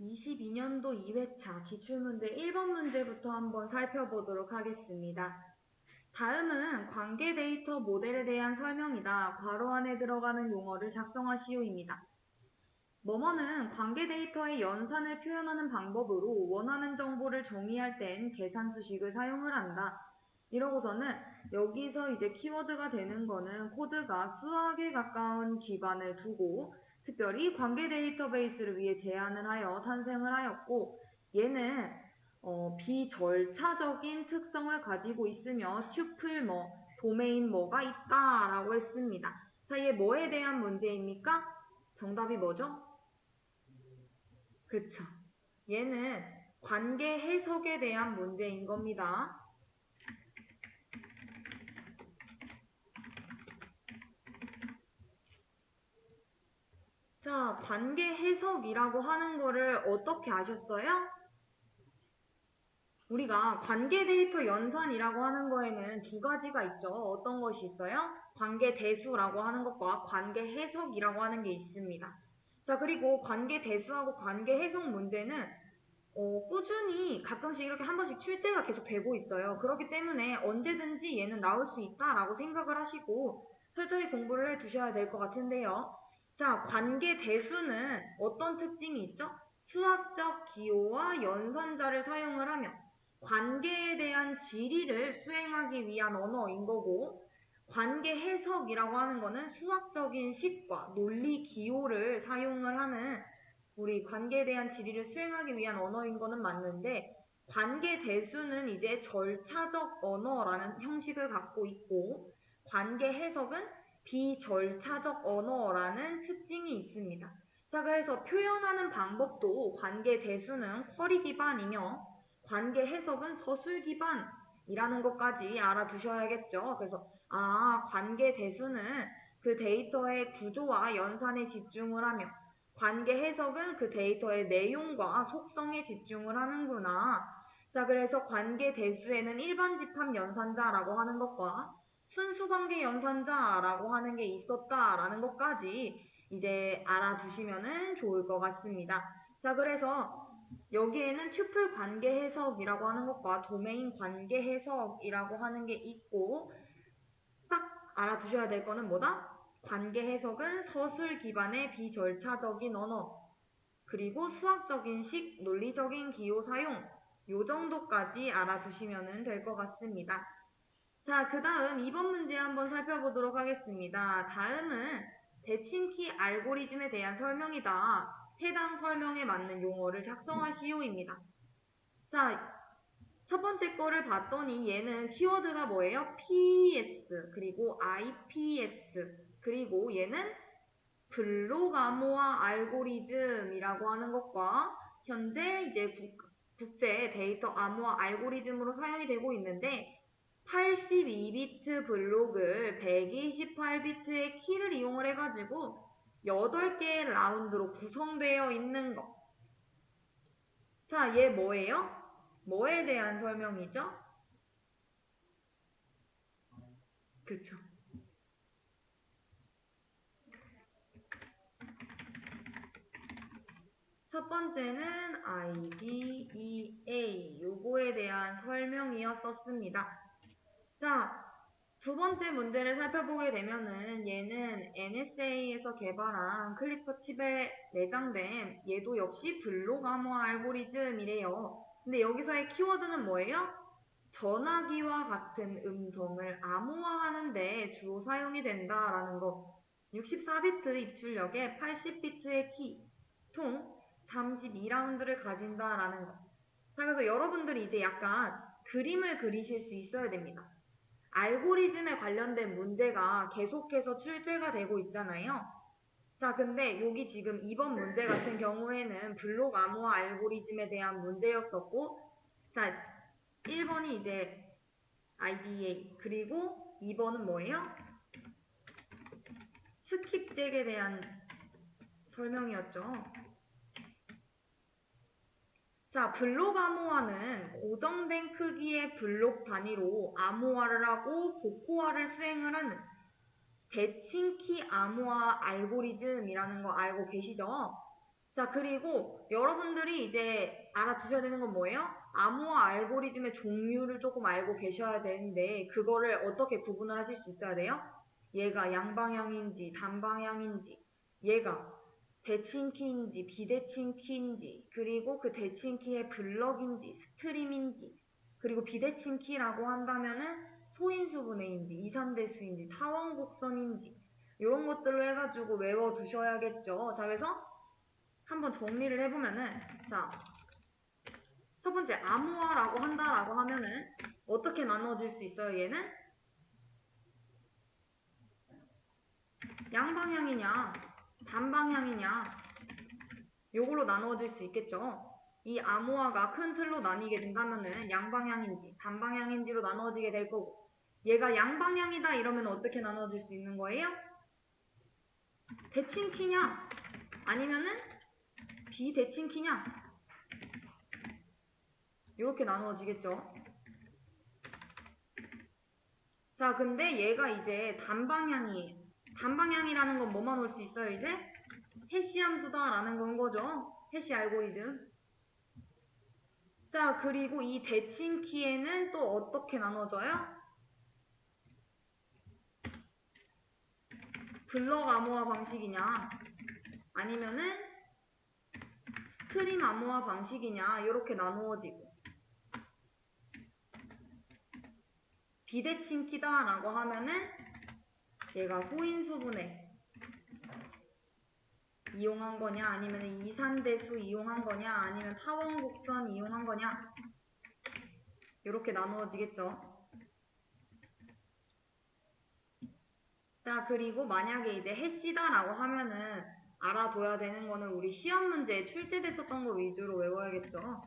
22년도 2회차 기출문제 1번 문제부터 한번 살펴보도록 하겠습니다. 다음은 관계 데이터 모델에 대한 설명이다. 괄호 안에 들어가는 용어를 작성하시오입니다. 뭐뭐는 관계 데이터의 연산을 표현하는 방법으로 원하는 정보를 정의할 땐 계산 수식을 사용을 한다. 이러고서는 여기서 이제 키워드가 되는 거는 코드가 수학에 가까운 기반을 두고 특별히 관계 데이터베이스를 위해 제안을 하여 탄생을 하였고 얘는 비절차적인 특성을 가지고 있으며 튜플 도메인 뭐가 있다라고 했습니다. 자, 얘 뭐에 대한 문제입니까? 정답이 뭐죠? 그쵸. 얘는 관계 해석에 대한 문제인 겁니다. 자, 관계 해석이라고 하는 거를 어떻게 아셨어요? 우리가 관계 데이터 연산이라고 하는 거에는 두 가지가 있죠. 어떤 것이 있어요? 관계 대수라고 하는 것과 관계 해석이라고 하는 게 있습니다. 자, 그리고 관계 대수하고 관계 해석 문제는 꾸준히 가끔씩 이렇게 한 번씩 출제가 계속 되고 있어요. 그렇기 때문에 언제든지 얘는 나올 수 있다라고 생각을 하시고 철저히 공부를 해 두셔야 될 것 같은데요. 자, 관계 대수는 어떤 특징이 있죠? 수학적 기호와 연산자를 사용을 하며 관계에 대한 지리를 수행하기 위한 언어인 거고 관계 해석이라고 하는 거는 수학적인 식과 논리 기호를 사용을 하는 우리 관계에 대한 지리를 수행하기 위한 언어인 거는 맞는데 관계 대수는 이제 절차적 언어라는 형식을 갖고 있고 관계 해석은 비절차적 언어라는 특징이 있습니다. 자, 그래서 표현하는 방법도 관계 대수는 쿼리 기반이며 관계 해석은 서술 기반이라는 것까지 알아두셔야겠죠. 그래서 관계 대수는 그 데이터의 구조와 연산에 집중을 하며 관계 해석은 그 데이터의 내용과 속성에 집중을 하는구나. 자, 그래서 관계 대수에는 일반 집합 연산자라고 하는 것과 순수관계 연산자라고 하는 게 있었다라는 것까지 이제 알아두시면 좋을 것 같습니다. 자, 그래서 여기에는 튜플 관계 해석이라고 하는 것과 도메인 관계 해석이라고 하는 게 있고 딱 알아두셔야 될 거는 뭐다? 관계 해석은 서술 기반의 비절차적인 언어 그리고 수학적인 식, 논리적인 기호 사용 요 정도까지 알아두시면 될 것 같습니다. 자, 그 다음 2번 문제 한번 살펴보도록 하겠습니다. 다음은 대칭키 알고리즘에 대한 설명이다. 해당 설명에 맞는 용어를 작성하시오입니다. 자, 첫 번째 거를 봤더니 얘는 키워드가 뭐예요? PS, 그리고 IPS, 그리고 얘는 블록 암호화 알고리즘이라고 하는 것과 현재 이제 국제 데이터 암호화 알고리즘으로 사용이 되고 있는데 82비트 블록을 128비트의 키를 이용을 해가지고 8개의 라운드로 구성되어 있는 거. 자, 얘 뭐예요? 뭐에 대한 설명이죠? 그쵸. 첫 번째는 IDEA 요거에 대한 설명이었었습니다. 자, 두 번째 문제를 살펴보게 되면은 얘는 NSA에서 개발한 클리퍼 칩에 내장된 얘도 역시 블록 암호화 알고리즘이래요. 근데 여기서의 키워드는 뭐예요? 전화기와 같은 음성을 암호화하는 데 주로 사용이 된다라는 거. 64비트 입출력에 80비트의 키, 총 32라운드를 가진다라는 거. 자, 그래서 여러분들이 이제 약간 그림을 그리실 수 있어야 됩니다. 알고리즘에 관련된 문제가 계속해서 출제가 되고 있잖아요. 자, 근데 여기 지금 2번 문제 같은 경우에는 블록 암호화 알고리즘에 대한 문제였었고, 자, 1번이 이제 IDA, 그리고 2번은 뭐예요? 스킵잭에 대한 설명이었죠. 자, 블록 암호화는 고정된 크기의 블록 단위로 암호화를 하고 복호화를 수행을 하는 대칭키 암호화 알고리즘이라는 거 알고 계시죠? 자, 그리고 여러분들이 이제 알아두셔야 되는 건 뭐예요? 암호화 알고리즘의 종류를 조금 알고 계셔야 되는데 그거를 어떻게 구분을 하실 수 있어야 돼요? 얘가 양방향인지 단방향인지, 얘가 대칭 키인지 비대칭 키인지, 그리고 그 대칭 키의 블럭인지 스트림인지, 그리고 비대칭 키라고 한다면은 소인수 분해인지 이산대수인지 타원곡선인지 이런 것들로 해가지고 외워두셔야겠죠. 자, 그래서 한번 정리를 해보면은, 자, 첫 번째 암호화라고 한다라고 하면은 어떻게 나누어질 수 있어요? 얘는 양방향이냐 단방향이냐 요걸로 나누어질 수 있겠죠. 이 암호화가 큰 틀로 나뉘게 된다면은 양방향인지 단방향인지로 나누어지게 될 거고, 얘가 양방향이다 이러면 어떻게 나누어질 수 있는 거예요? 대칭 키냐 아니면은 비대칭 키냐 이렇게 나누어지겠죠. 자, 근데 얘가 이제 단방향이에요. 단방향이라는 건 뭐만 올 수 있어요, 이제? 해시 함수다라는 건 거죠. 해시 알고리즘. 자, 그리고 이 대칭 키에는 또 어떻게 나눠져요? 블럭 암호화 방식이냐, 아니면은 스트림 암호화 방식이냐, 이렇게 나누어지고. 비대칭 키다라고 하면은 얘가 소인수분해 이용한 거냐, 아니면 이산대수 이용한 거냐, 아니면 타원곡선 이용한 거냐, 이렇게 나누어지겠죠. 자, 그리고 만약에 이제 해시다라고 하면은 알아둬야 되는 거는 우리 시험 문제에 출제됐었던 거 위주로 외워야겠죠.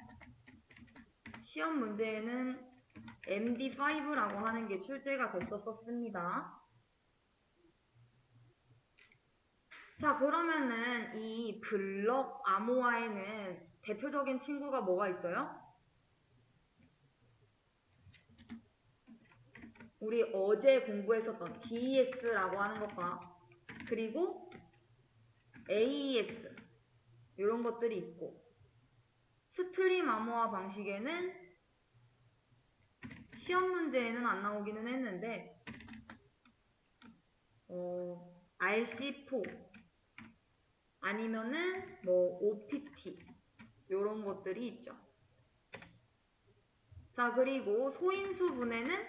시험 문제에는 MD5라고 하는 게 출제가 됐었습니다. 자, 그러면은 이 블럭 암호화에는 대표적인 친구가 뭐가 있어요? 우리 어제 공부했었던 DES라고 하는 것과 그리고 AES 이런 것들이 있고, 스트림 암호화 방식에는 시험 문제에는 안 나오기는 했는데 RC4 아니면은 뭐 OPT 이런 것들이 있죠. 자, 그리고 소인수 분해는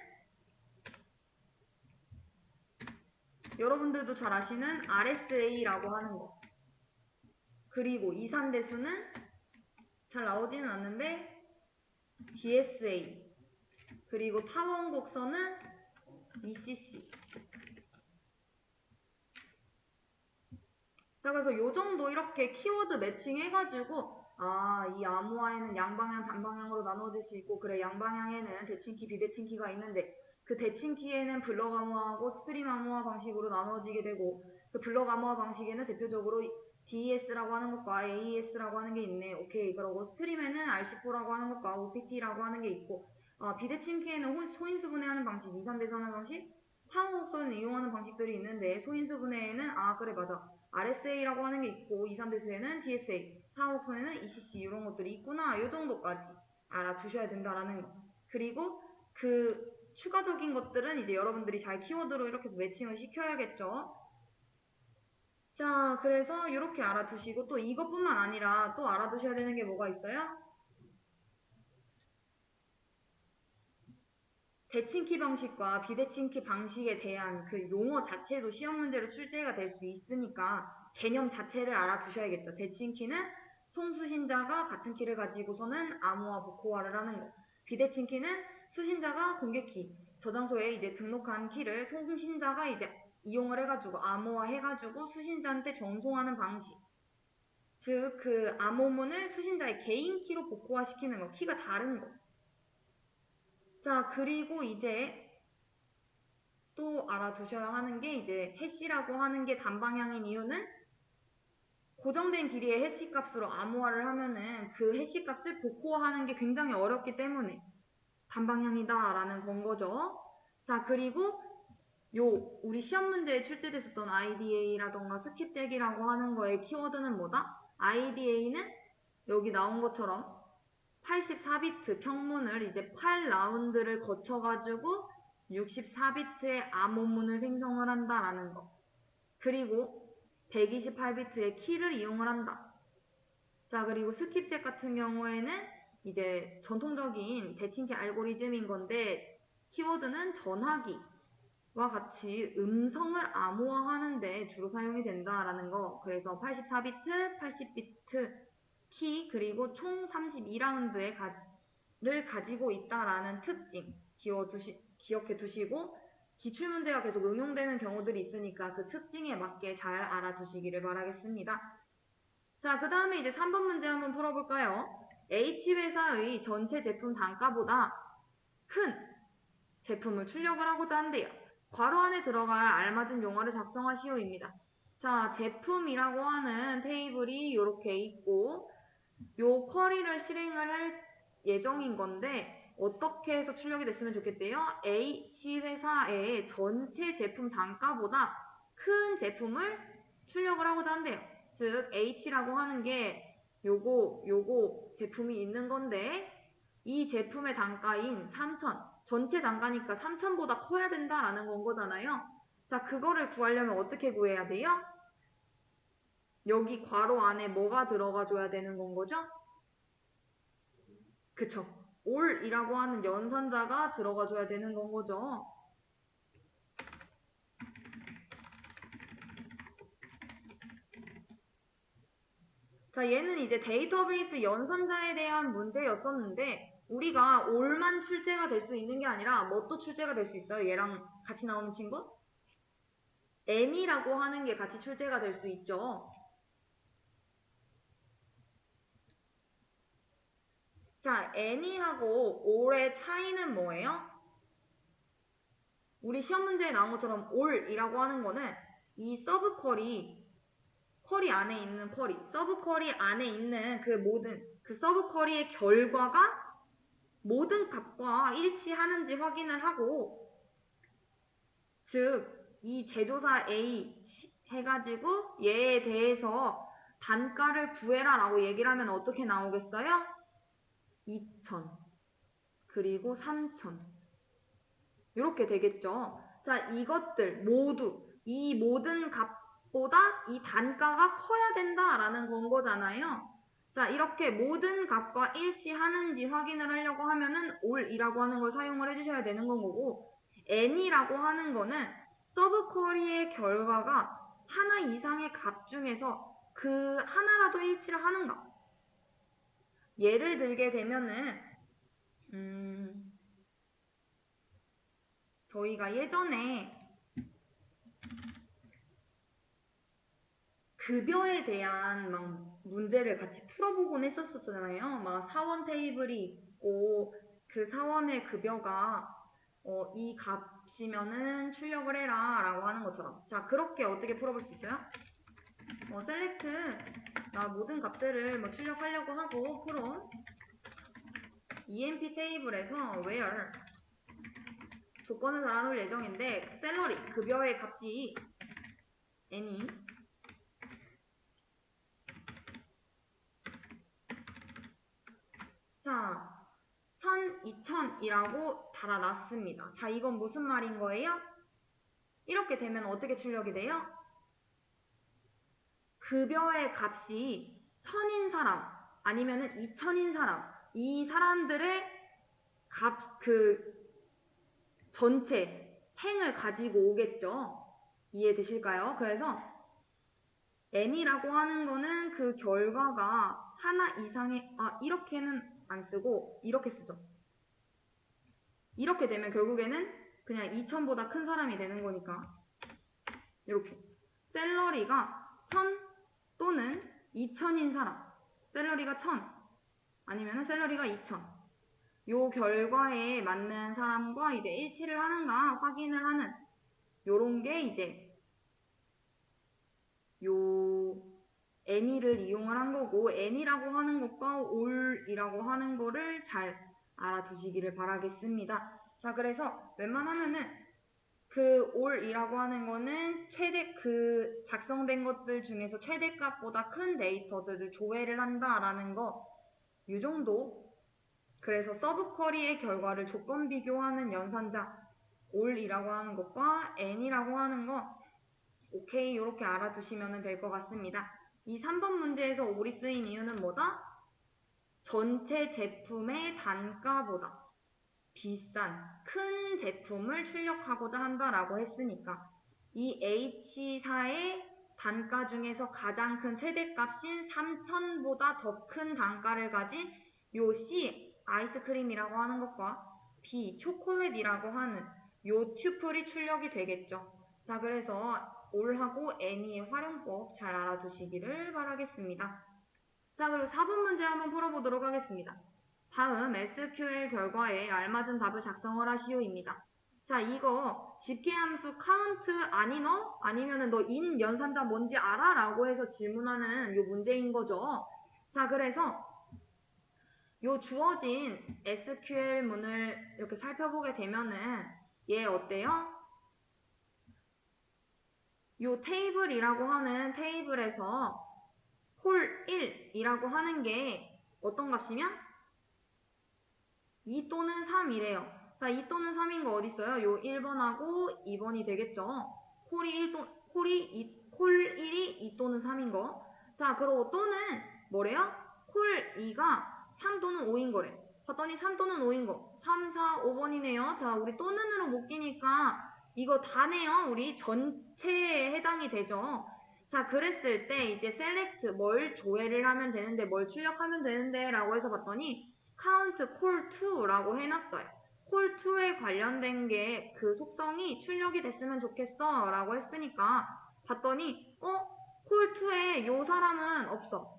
여러분들도 잘 아시는 RSA라고 하는 거, 그리고 이산대수는 잘 나오지는 않는데 DSA, 그리고 타원곡선은 ECC. 자, 그래서 요 정도 이렇게 키워드 매칭 해가지고 이 암호화에는 양방향, 단방향으로 나눠질 수 있고, 그래, 양방향에는 대칭키, 비대칭키가 있는데 그 대칭키에는 블럭 암호화하고 스트림 암호화 방식으로 나눠지게 되고, 그 블럭 암호화 방식에는 대표적으로 DES라고 하는 것과 AES라고 하는 게 있네. 오케이. 그러고 스트림에는 RC4라고 하는 것과 OPT라고 하는 게 있고, 비대칭키에는 소인수분해하는 방식, 이산대수하는 방식, 타원곡선을 이용하는 방식들이 있는데, 소인수분해에는 그래, 맞아, RSA라고 하는 게 있고, 이산대수에는 DSA, 타원곡선에는 ECC 이런 것들이 있구나. 이 정도까지 알아두셔야 된다라는 거. 그리고 그 추가적인 것들은 이제 여러분들이 잘 키워드로 이렇게 해서 매칭을 시켜야겠죠. 자, 그래서 이렇게 알아두시고, 또 이것뿐만 아니라 또 알아두셔야 되는 게 뭐가 있어요? 대칭키 방식과 비대칭키 방식에 대한 그 용어 자체도 시험 문제로 출제가 될 수 있으니까 개념 자체를 알아두셔야겠죠. 대칭키는 송수신자가 같은 키를 가지고서는 암호화, 복호화를 하는 거. 비대칭키는 수신자가 공개키, 저장소에 이제 등록한 키를 송신자가 이제 이용을 해가지고 암호화 해가지고 수신자한테 전송하는 방식. 즉, 그 암호문을 수신자의 개인 키로 복호화시키는 거. 키가 다른 거. 자, 그리고 이제 또 알아두셔야 하는 게, 이제 해시라고 하는 게 단방향인 이유는 고정된 길이의 해시 값으로 암호화를 하면은 그 해시 값을 복호화하는 게 굉장히 어렵기 때문에 단방향이다 라는 건 거죠. 자, 그리고 우리 시험 문제에 출제됐었던 IDA라던가 스킵잭이라고 하는 거의 키워드는 뭐다? IDA는 여기 나온 것처럼 84비트 평문을 이제 8라운드를 거쳐가지고 64비트의 암호문을 생성을 한다라는 거. 그리고 128비트의 키를 이용을 한다. 자, 그리고 스킵잭 같은 경우에는 이제 전통적인 대칭키 알고리즘인 건데 키워드는 전화기와 같이 음성을 암호화하는데 주로 사용이 된다라는 거. 그래서 84비트, 80비트 키 그리고 총 32라운드를 가지고 있다라는 특징 기억해 두시고 기출문제가 계속 응용되는 경우들이 있으니까 그 특징에 맞게 잘 알아두시기를 바라겠습니다. 자, 그 다음에 이제 3번 문제 한번 풀어볼까요? H회사의 전체 제품 단가보다 큰 제품을 출력을 하고자 한대요. 괄호 안에 들어갈 알맞은 용어를 작성하시오입니다. 자, 제품이라고 하는 테이블이 이렇게 있고 요 쿼리를 실행을 할 예정인 건데 어떻게 해서 출력이 됐으면 좋겠대요? H회사의 전체 제품 단가보다 큰 제품을 출력을 하고자 한대요. 즉 H라고 하는 게 요거 제품이 있는 건데 이 제품의 단가인 3,000 전체 단가니까 3,000보다 커야 된다라는 건 거잖아요. 자, 그거를 구하려면 어떻게 구해야 돼요? 여기 괄호 안에 뭐가 들어가 줘야 되는 건 거죠? 그쵸. 올이라고 하는 연산자가 들어가 줘야 되는 건 거죠. 자, 얘는 이제 데이터베이스 연산자에 대한 문제였었는데 우리가 올만 출제가 될 수 있는 게 아니라 뭐 또 출제가 될 수 있어요? 얘랑 같이 나오는 친구? N이라고 하는 게 같이 출제가 될 수 있죠. 자, N이하고 올의 차이는 뭐예요? 우리 시험 문제에 나온 것처럼 올이라고 하는 거는 이 서브 쿼리 안에 있는 쿼리, 서브 쿼리 안에 있는 그 서브 쿼리의 결과가 모든 값과 일치하는지 확인을 하고, 즉 이 제조사 A 해가지고 얘에 대해서 단가를 구해라 라고 얘기를 하면 어떻게 나오겠어요? 2,000 그리고 3,000 이렇게 되겠죠. 자, 이것들 모두 이 모든 값보다 이 단가가 커야 된다라는 건 거잖아요. 자, 이렇게 모든 값과 일치하는지 확인을 하려고 하면은 올이라고 하는 걸 사용을 해주셔야 되는 건 거고 n이라고 하는 거는 서브 쿼리의 결과가 하나 이상의 값 중에서 그 하나라도 일치를 하는가. 예를 들게 되면은 저희가 예전에 급여에 대한 막 문제를 같이 풀어보곤 했었잖아요. 막 사원 테이블이 있고 그 사원의 급여가 이 값이면은 출력을 해라 라고 하는 것처럼. 자, 그렇게 어떻게 풀어볼 수 있어요? 셀렉트 나 모든 값들을 뭐 출력하려고 하고 from emp 테이블에서 where 조건을 달아놓을 예정인데 셀러리 급여의 값이 n이 자 1000, 2000이라고 달아놨습니다. 자, 이건 무슨 말인 거예요? 이렇게 되면 어떻게 출력이 돼요? 급여의 값이 1000인 사람 아니면은 2000인 사람 이 사람들의 전체 행을 가지고 오겠죠. 이해되실까요? 그래서 n이라고 하는 거는 그 결과가 하나 이상의 이렇게는 안 쓰고 이렇게 쓰죠. 이렇게 되면 결국에는 그냥 2000보다 큰 사람이 되는 거니까 이렇게 샐러리가 1000 또는 2000인 사람 샐러리가 1000 아니면 샐러리가 2000 요 결과에 맞는 사람과 이제 일치를 하는가 확인을 하는 요런 게 이제 요 n이를 이용을 한 거고 n이라고 하는 것과 올이라고 하는 거를 잘 알아두시기를 바라겠습니다. 자, 그래서 웬만하면은 그 all이라고 하는 거는 그 작성된 것들 중에서 최대값보다 큰 데이터들을 조회를 한다라는 거, 이 정도. 그래서 서브 쿼리의 결과를 조건 비교하는 연산자 all이라고 하는 것과 n이라고 하는 거, 오케이, 이렇게 알아두시면 될 것 같습니다. 이 3번 문제에서 all이 쓰인 이유는 뭐다? 전체 제품의 단가보다 비싼 큰 제품을 출력하고자 한다라고 했으니까 이 H사의 단가 중에서 가장 큰 최대값인 3,000보다 더 큰 단가를 가진 요 C, 아이스크림이라고 하는 것과 B, 초콜릿이라고 하는 요 튜플이 출력이 되겠죠. 자, 그래서 all하고 any의 활용법 잘 알아두시기를 바라겠습니다. 자, 그리고 4번 문제 한번 풀어보도록 하겠습니다. 다음 SQL 결과에 알맞은 답을 작성을 하시오입니다. 자, 이거 집계함수 count 아니 너? 아니면은 너 in 연산자 뭔지 알아? 라고 해서 질문하는 요 문제인 거죠. 자, 그래서 요 주어진 SQL 문을 이렇게 살펴보게 되면은 얘 어때요? 요 테이블이라고 하는 테이블에서 홀 1이라고 하는 게 어떤 값이면? 2 또는 3이래요. 자, 2 또는 3인 거 어디 있어요? 요 1번하고 2번이 되겠죠. 홀이 1이 2 또는 3인 거. 자, 그리고 또는 뭐래요? 홀 2가 3 또는 5인 거래. 봤더니 3 또는 5인 거. 3, 4, 5번이네요. 자, 우리 또는으로 묶이니까 이거 다네요. 우리 전체에 해당이 되죠. 자, 그랬을 때 이제 select 뭘 조회를 하면 되는데 뭘 출력하면 되는데 라고 해서 봤더니 count call to라고 해놨어요. call to에 관련된 게 그 속성이 출력이 됐으면 좋겠어 라고 했으니까 봤더니 call to에 요 사람은 없어.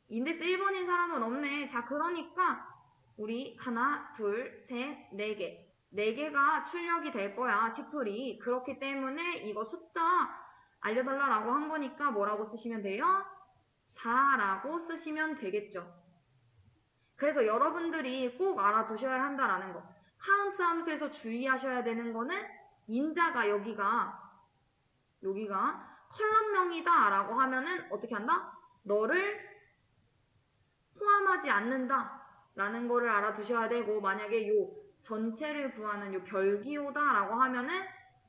인덱스 1번인 사람은 없네. 자, 그러니까 우리 하나, 둘, 셋, 네 개. 네 개가 출력이 될 거야, 튜플이. 그렇기 때문에 이거 숫자 알려달라고 한 거니까 뭐라고 쓰시면 돼요? 4라고 쓰시면 되겠죠. 그래서 여러분들이 꼭 알아두셔야 한다라는 거. 카운트 함수에서 주의하셔야 되는 거는 인자가 여기가 컬럼명이다 라고 하면은 어떻게 한다? 너를 포함하지 않는다 라는 거를 알아두셔야 되고, 만약에 요 전체를 구하는 요 별기호다 라고 하면은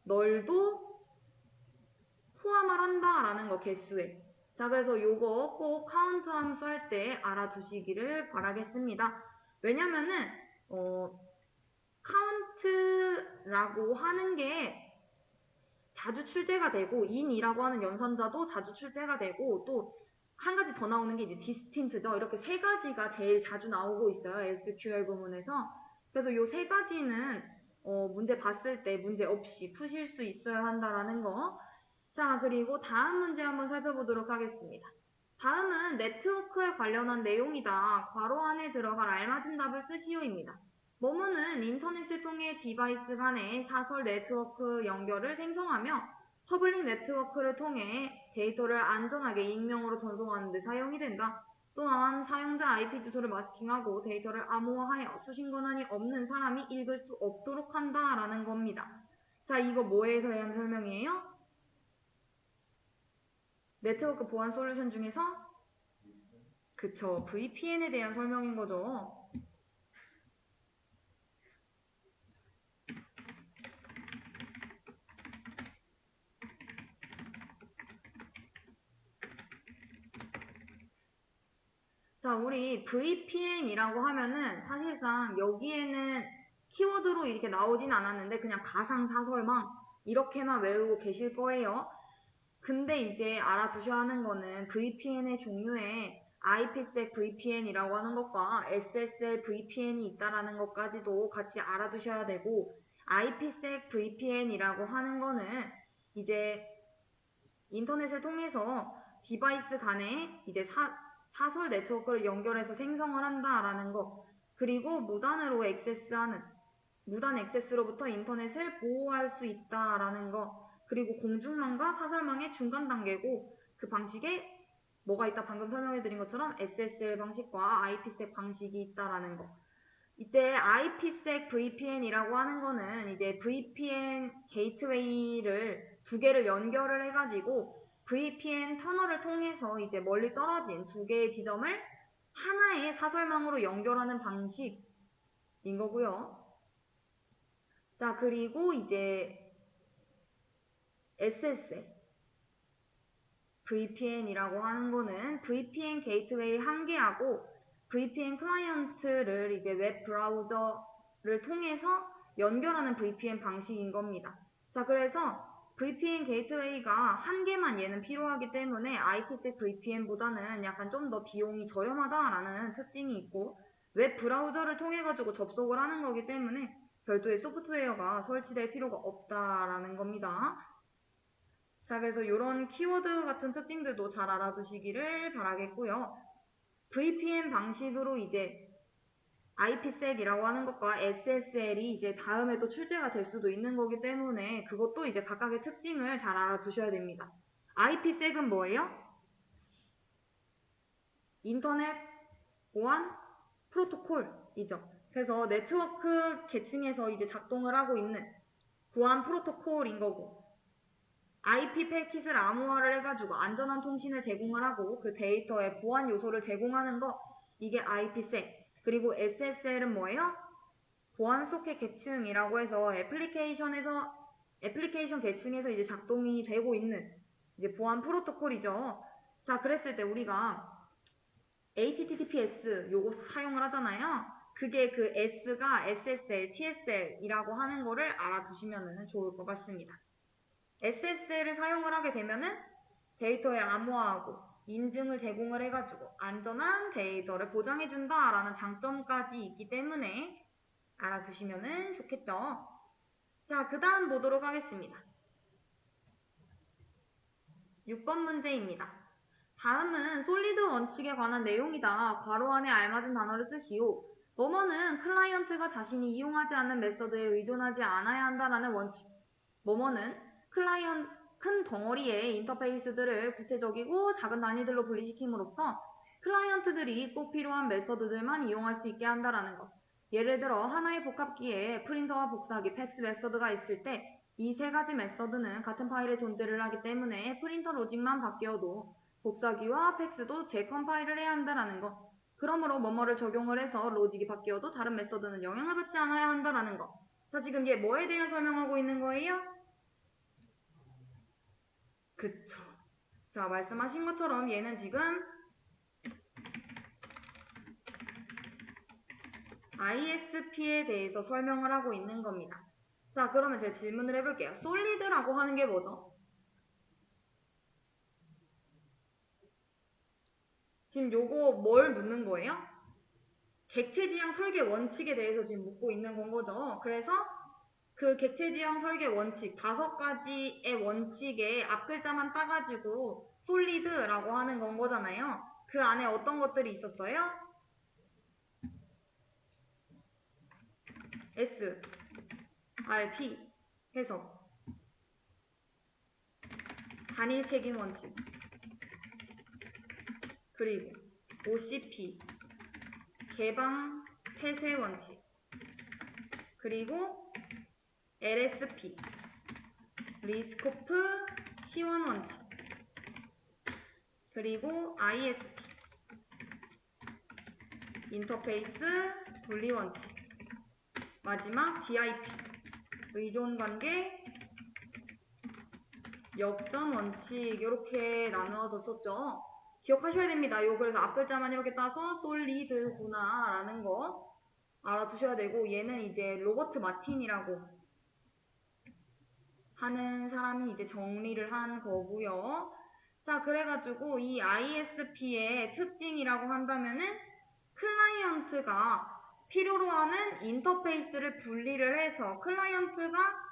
널도 포함을 한다 라는 거, 개수에. 자, 그래서 요거 꼭 카운트 함수 할 때 알아두시기를 바라겠습니다. 왜냐면은 카운트라고 하는 게 자주 출제가 되고 in이라고 하는 연산자도 자주 출제가 되고, 또 한 가지 더 나오는 게 이제 디스틴트죠. 이렇게 세 가지가 제일 자주 나오고 있어요, SQL 부문에서. 그래서 요 세 가지는 문제 봤을 때 문제 없이 푸실 수 있어야 한다라는 거. 자, 그리고 다음 문제 한번 살펴보도록 하겠습니다. 다음은 네트워크에 관련한 내용이다. 괄호 안에 들어갈 알맞은 답을 쓰시오입니다. 뭐뭐는 인터넷을 통해 디바이스 간의 사설 네트워크 연결을 생성하며 퍼블릭 네트워크를 통해 데이터를 안전하게 익명으로 전송하는 데 사용이 된다. 또한 사용자 IP 주소를 마스킹하고 데이터를 암호화하여 수신 권한이 없는 사람이 읽을 수 없도록 한다라는 겁니다. 자, 이거 뭐에 대한 설명이에요? 네트워크 보안 솔루션 중에서? 그쵸, VPN에 대한 설명인 거죠. 자, 우리 VPN이라고 하면은 사실상 여기에는 키워드로 이렇게 나오진 않았는데 그냥 가상사설망 이렇게만 외우고 계실 거예요. 근데 이제 알아두셔야 하는 거는 VPN의 종류에 IPsec VPN이라고 하는 것과 SSL VPN이 있다라는 것까지도 같이 알아두셔야 되고, IPsec VPN이라고 하는 거는 이제 인터넷을 통해서 디바이스 간에 이제 사설 네트워크를 연결해서 생성을 한다라는 거, 그리고 무단으로 액세스하는, 무단 액세스로부터 인터넷을 보호할 수 있다라는 거, 그리고 공중망과 사설망의 중간 단계고, 그 방식에 뭐가 있다? 방금 설명해드린 것처럼 SSL 방식과 IPsec 방식이 있다라는 거. 이때 IPsec VPN이라고 하는 거는 이제 VPN 게이트웨이를 두 개를 연결을 해가지고 VPN 터널을 통해서 이제 멀리 떨어진 두 개의 지점을 하나의 사설망으로 연결하는 방식인 거고요. 자, 그리고 이제 SSL VPN이라고 하는 거는 VPN 게이트웨이 한 개하고 VPN 클라이언트를 이제 웹 브라우저를 통해서 연결하는 VPN 방식인 겁니다. 자, 그래서 VPN 게이트웨이가 한 개만 얘는 필요하기 때문에 IPsec VPN보다는 약간 좀 더 비용이 저렴하다라는 특징이 있고 웹 브라우저를 통해 가지고 접속을 하는 거기 때문에 별도의 소프트웨어가 설치될 필요가 없다라는 겁니다. 자, 그래서 이런 키워드 같은 특징들도 잘 알아두시기를 바라겠고요. VPN 방식으로 이제 IPsec이라고 하는 것과 SSL이 이제 다음에 또 출제가 될 수도 있는 거기 때문에 그것도 이제 각각의 특징을 잘 알아두셔야 됩니다. IPsec은 뭐예요? 인터넷 보안 프로토콜이죠. 그래서 네트워크 계층에서 이제 작동을 하고 있는 보안 프로토콜인 거고 IP 패킷을 암호화를 해가지고 안전한 통신을 제공을 하고 그 데이터의 보안 요소를 제공하는 거 이게 IPsec. 그리고 SSL은 뭐예요? 보안 소켓 계층이라고 해서 애플리케이션 계층에서 이제 작동이 되고 있는 이제 보안 프로토콜이죠. 자, 그랬을 때 우리가 HTTPS 요거 사용을 하잖아요. 그게 그 S가 SSL, TSL이라고 하는 거를 알아두시면 좋을 것 같습니다. SSL을 사용을 하게 되면은 데이터에 암호화하고 인증을 제공을 해가지고 안전한 데이터를 보장해준다라는 장점까지 있기 때문에 알아두시면 좋겠죠. 자, 그 다음 보도록 하겠습니다. 6번 문제입니다. 다음은 솔리드 원칙에 관한 내용이다. 괄호 안에 알맞은 단어를 쓰시오. 뭐뭐는 클라이언트가 자신이 이용하지 않는 메서드에 의존하지 않아야 한다라는 원칙. 뭐뭐는 큰 덩어리의 인터페이스들을 구체적이고 작은 단위들로 분리시킴으로써 클라이언트들이 꼭 필요한 메서드들만 이용할 수 있게 한다라는 것. 예를 들어 하나의 복합기에 프린터와 복사기, 팩스 메서드가 있을 때 이 세 가지 메서드는 같은 파일에 존재를 하기 때문에 프린터 로직만 바뀌어도 복사기와 팩스도 재컴파일을 해야 한다라는 것. 그러므로 뭐뭐를 적용을 해서 로직이 바뀌어도 다른 메서드는 영향을 받지 않아야 한다라는 것. 자, 지금 얘 뭐에 대해 설명하고 있는 거예요? 그쵸. 자, 말씀하신 것처럼 얘는 지금 ISP에 대해서 설명을 하고 있는 겁니다. 자, 그러면 제가 질문을 해볼게요. 솔리드라고 하는 게 뭐죠? 지금 요거 뭘 묻는 거예요? 객체지향 설계 원칙에 대해서 지금 묻고 있는 건 거죠. 그래서 그 객체지향 설계 원칙 5가지의 원칙의 앞글자만 따가지고 솔리드라고 하는 건 거잖아요. 그 안에 어떤 것들이 있었어요? S, R, P 해석 단일 책임 원칙 그리고 OCP 개방 폐쇄 원칙 그리고 LSP 리스코프 시원 원칙 그리고 ISP 인터페이스 분리 원칙 마지막 DIP 의존관계 역전 원칙 이렇게 나누어졌었죠. 기억하셔야 됩니다. 요 그래서 앞글자만 이렇게 따서 솔리드구나 라는 거 알아두셔야 되고 얘는 이제 로버트 마틴이라고 하는 사람이 이제 정리를 한 거고요. 자, 그래가지고 이 ISP의 특징이라고 한다면은 클라이언트가 필요로 하는 인터페이스를 분리를 해서 클라이언트가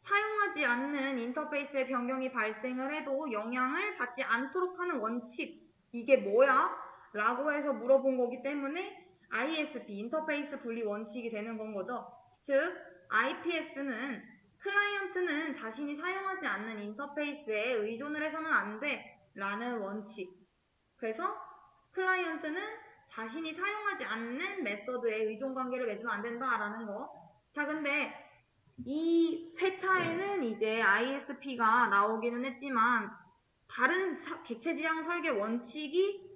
사용하지 않는 인터페이스의 변경이 발생을 해도 영향을 받지 않도록 하는 원칙 이게 뭐야? 라고 해서 물어본 거기 때문에 ISP 인터페이스 분리 원칙이 되는 건 거죠. 즉 IPS는 클라이언트는 자신이 사용하지 않는 인터페이스에 의존을 해서는 안 돼 라는 원칙. 그래서 클라이언트는 자신이 사용하지 않는 메서드에 의존관계를 맺으면 안 된다라는 거. 자, 근데 이 회차에는 이제 ISP가 나오기는 했지만 다른 객체지향 설계 원칙이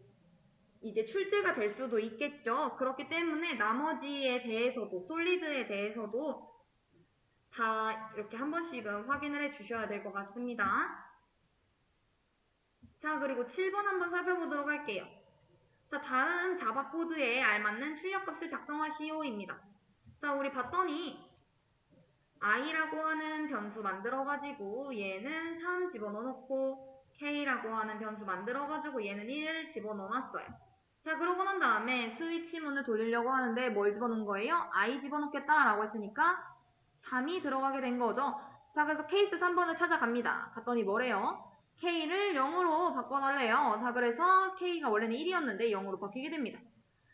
이제 출제가 될 수도 있겠죠. 그렇기 때문에 나머지에 대해서도, 솔리드에 대해서도 다 이렇게 한 번씩은 확인을 해 주셔야 될 것 같습니다. 자, 그리고 7번 한번 살펴보도록 할게요. 자, 다음 자바 코드에 알맞는 출력값을 작성하시오입니다. 자, 우리 봤더니 i라고 하는 변수 만들어가지고 얘는 3 집어넣어놓고 k라고 하는 변수 만들어가지고 얘는 1을 집어넣어놨어요. 자, 그러고 난 다음에 스위치 문을 돌리려고 하는데 뭘 집어넣은 거예요? i 집어넣겠다라고 했으니까 3이 들어가게 된 거죠. 자, 그래서 케이스 3번을 찾아갑니다. 갔더니 뭐래요? k를 0으로 바꿔달래요. 자, 그래서 k가 원래는 1이었는데 0으로 바뀌게 됩니다.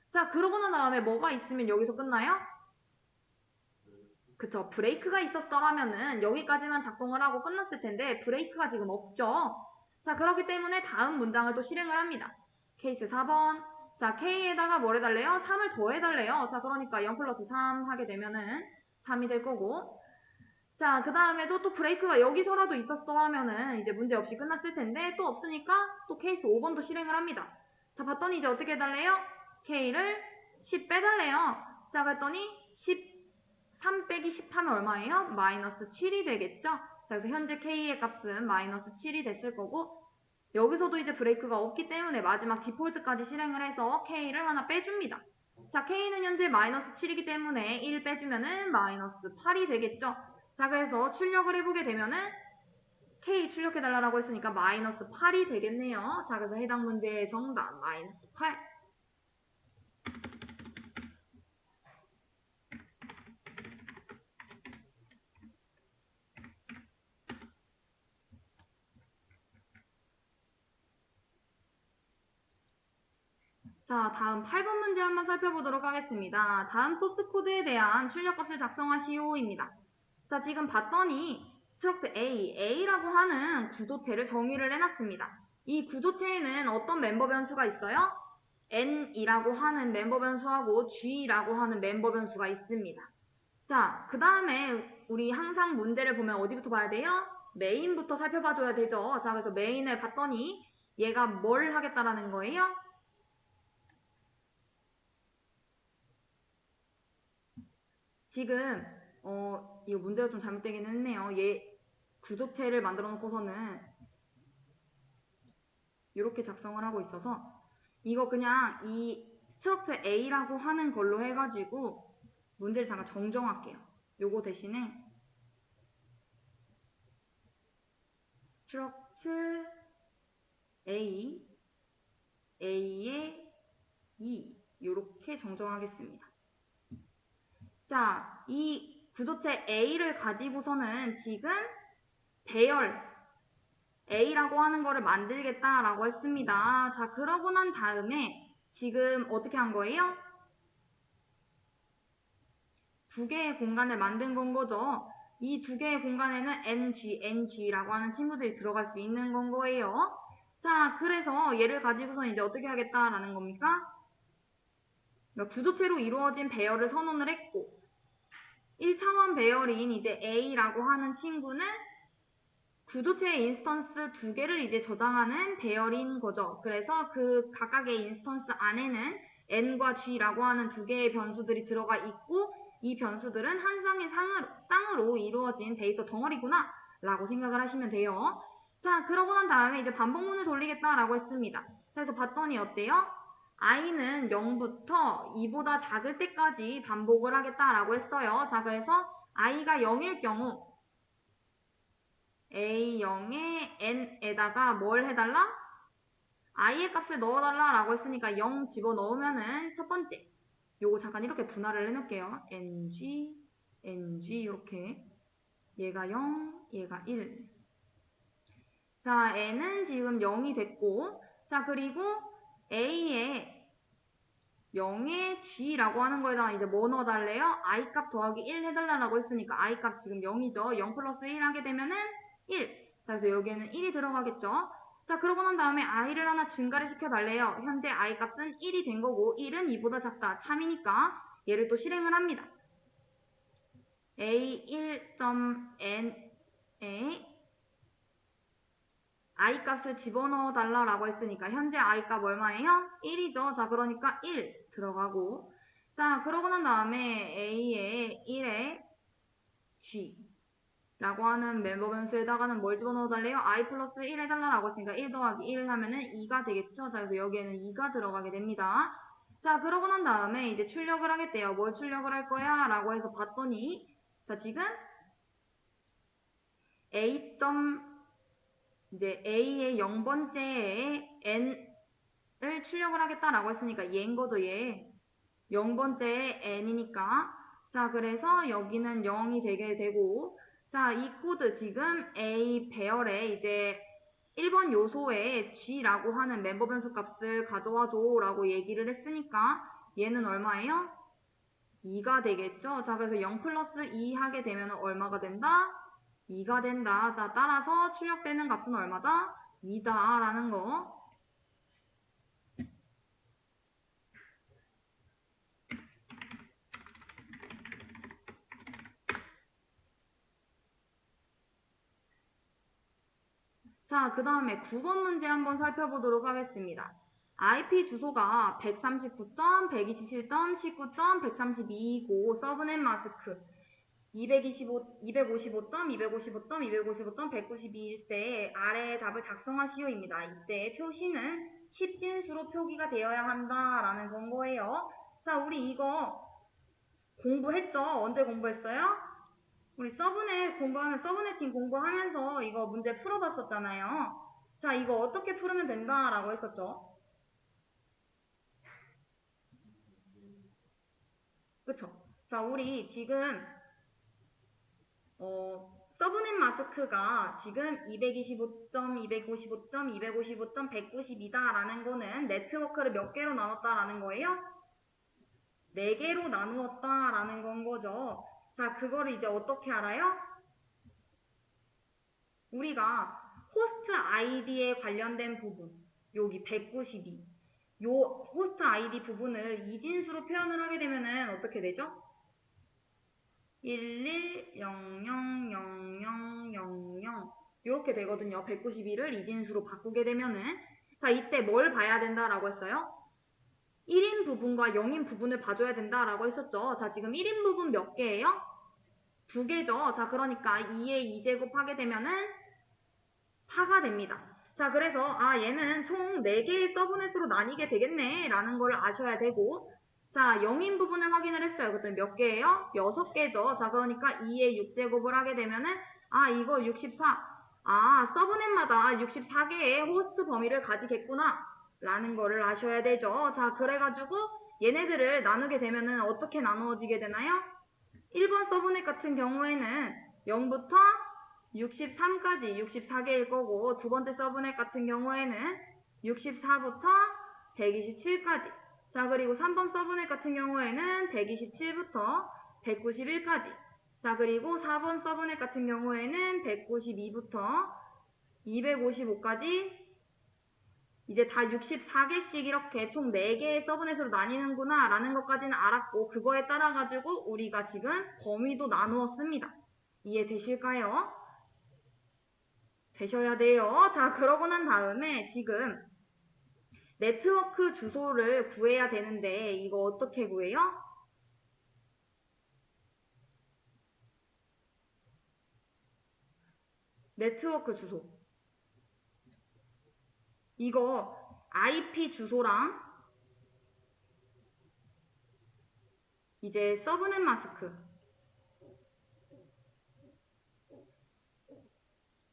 자, 그러고 난 다음에 뭐가 있으면 여기서 끝나요? 그쵸. 브레이크가 있었더라면은 여기까지만 작동을 하고 끝났을 텐데 브레이크가 지금 없죠. 자, 그렇기 때문에 다음 문장을 또 실행을 합니다. 케이스 4번. 자, K에다가 뭘 해달래요? 3을 더해달래요. 자, 그러니까 0 플러스 3 하게 되면은 3이 될 거고. 자, 그 다음에도 또 브레이크가 여기서라도 있었더라면은 이제 문제 없이 끝났을 텐데 또 없으니까 또 케이스 5번도 실행을 합니다. 자, 봤더니 이제 어떻게 해달래요? K를 10 빼달래요. 자, 그랬더니 3 빼기 10 하면 얼마예요? 마이너스 7이 되겠죠? 자, 그래서 현재 K의 값은 마이너스 7이 됐을 거고 여기서도 이제 브레이크가 없기 때문에 마지막 디폴트까지 실행을 해서 K를 하나 빼줍니다. 자, K는 현재 마이너스 7이기 때문에 1 빼주면은 마이너스 8이 되겠죠? 자, 그래서 출력을 해보게 되면은 K 출력해달라고 했으니까 마이너스 8이 되겠네요. 자, 그래서 해당 문제의 정답 마이너스 8. 자, 다음 8번 문제 한번 살펴보도록 하겠습니다. 다음 소스 코드에 대한 출력값을 작성하시오입니다. 자, 지금 봤더니 스트럭트 A라고 하는 구조체를 정의를 해놨습니다. 이 구조체에는 어떤 멤버 변수가 있어요? N이라고 하는 멤버 변수하고 G라고 하는 멤버 변수가 있습니다. 자, 그 다음에 우리 항상 문제를 보면 어디부터 봐야 돼요? 메인부터 살펴봐줘야 되죠. 자, 그래서 메인을 봤더니 얘가 뭘 하겠다라는 거예요? 지금 이거 문제가 좀 잘못되긴 했네요. 얘 구조체를 만들어 놓고서는 이렇게 작성을 하고 있어서 이거 그냥 이 스트럭트 A라고 하는 걸로 해가지고 문제를 잠깐 정정할게요. 요거 대신에 스트럭트 A의 2 이렇게 정정하겠습니다. 자, 이 구조체 A를 가지고서는 지금 배열 A라고 하는 거를 만들겠다라고 했습니다. 자, 그러고 난 다음에 지금 어떻게 한 거예요? 두 개의 공간을 만든 건 거죠. 이 두 개의 공간에는 NG라고 하는 친구들이 들어갈 수 있는 건 거예요. 자, 그래서 얘를 가지고서 이제 어떻게 하겠다라는 겁니까? 그러니까 구조체로 이루어진 배열을 선언을 했고 1차원 배열인 이제 A라고 하는 친구는 구조체의 인스턴스 두 개를 이제 저장하는 배열인 거죠. 그래서 그 각각의 인스턴스 안에는 N과 G라고 하는 두 개의 변수들이 들어가 있고 이 변수들은 한 쌍의 쌍으로 이루어진 데이터 덩어리구나 라고 생각을 하시면 돼요. 자, 그러고 난 다음에 이제 반복문을 돌리겠다라고 했습니다. 자, 그래서 봤더니 어때요? i는 0부터 2보다 작을 때까지 반복을 하겠다라고 했어요. 자, 그래서 i가 0일 경우 A0에 N에다가 뭘 해달라? i의 값을 넣어달라라고 했으니까 0 집어넣으면은 첫 번째 요거 잠깐 이렇게 분할을 해놓을게요. NG 이렇게 얘가 0, 얘가 1. 자, N은 지금 0이 됐고 자, 그리고 A에 0의 G라고 하는 거에다가 이제 뭐 넣어달래요? I 값 더하기 1 해달라고 했으니까 I 값 지금 0이죠. 0 플러스 1 하게 되면은 1. 자, 그래서 여기에는 1이 들어가겠죠. 자, 그러고 난 다음에 i를 하나 증가를 시켜달래요. 현재 i 값은 1이 된 거고 1은 2보다 작다. 참이니까 얘를 또 실행을 합니다. a1.n에 i 값을 집어넣어 달라고 했으니까 현재 i 값 얼마예요? 1이죠. 자, 그러니까 1 들어가고 자, 그러고 난 다음에 a에 1에 g 라고 하는 멤버 변수에다가는 뭘 집어넣어 달래요? i 플러스 1 해달라고 했으니까 1 더하기 1 하면은 2가 되겠죠? 자, 그래서 여기에는 2가 들어가게 됩니다. 자, 그러고 난 다음에 이제 출력을 하겠대요. 뭘 출력을 할 거야? 라고 해서 봤더니 자, 지금 a. 이제 a의 0번째에 n을 출력을 하겠다라고 했으니까 얘인 거죠, 얘. 0번째에 n이니까. 자, 그래서 여기는 0이 되게 되고 자, 이 코드 지금 A 배열에 이제 1번 요소에 G라고 하는 멤버 변수 값을 가져와 줘 라고 얘기를 했으니까 얘는 얼마예요? 2가 되겠죠? 자, 그래서 0 플러스 2 하게 되면 얼마가 된다? 2가 된다. 자, 따라서 출력되는 값은 얼마다? 2다 라는 거. 자, 그 다음에 9번 문제 한번 살펴보도록 하겠습니다. IP 주소가 139.127.19.132이고 서브넷 마스크 255.255.255.255.192일 때 아래의 답을 작성하시오입니다. 이때 표시는 10진수로 표기가 되어야 한다라는 건 거예요. 자, 우리 이거 공부했죠? 언제 공부했어요? 우리 서브넷 공부하면 서브네팅 공부하면서 이거 문제 풀어봤었잖아요. 자, 이거 어떻게 풀으면 된다라고 했었죠? 그쵸? 자, 우리 지금 서브넷 마스크가 지금 225.255.255.192다라는 거는 네트워크를 몇 개로 나눴다라는 거예요? 4개로 나누었다라는 건 거죠. 자, 그거를 이제 어떻게 알아요? 우리가 호스트 아이디에 관련된 부분, 여기 192. 요 호스트 아이디 부분을 이진수로 표현을 하게 되면은 어떻게 되죠? 11000000 이렇게 되거든요. 192를 이진수로 바꾸게 되면은 자, 이때 뭘 봐야 된다라고 했어요? 1인 부분과 0인 부분을 봐줘야 된다라고 했었죠. 자, 지금 1인 부분 몇 개예요? 2개죠. 자, 그러니까 2에 2제곱 하게 되면은 4가 됩니다. 자, 그래서 얘는 총 4개의 서브넷으로 나뉘게 되겠네 라는 걸 아셔야 되고 자, 0인 부분을 확인을 했어요. 그랬더니 몇 개예요? 6개죠. 자, 그러니까 2에 6제곱을 하게 되면은 이거 64. 서브넷마다 64개의 호스트 범위를 가지겠구나 라는 거를 아셔야 되죠. 자, 그래가지고 얘네들을 나누게 되면은 어떻게 나누어지게 되나요? 1번 서브넷 같은 경우에는 0부터 63까지 64개일 거고 두 번째 서브넷 같은 경우에는 64부터 127까지 자, 그리고 3번 서브넷 같은 경우에는 127부터 191까지 자, 그리고 4번 서브넷 같은 경우에는 192부터 255까지 이제 다 64개씩 이렇게 총 4개의 서브넷으로 나뉘는구나 라는 것까지는 알았고 그거에 따라 가지고 우리가 지금 범위도 나누었습니다. 이해되실까요? 되셔야 돼요. 자, 그러고 난 다음에 지금 네트워크 주소를 구해야 되는데 이거 어떻게 구해요? 네트워크 주소. 이거 IP 주소랑 이제 서브넷 마스크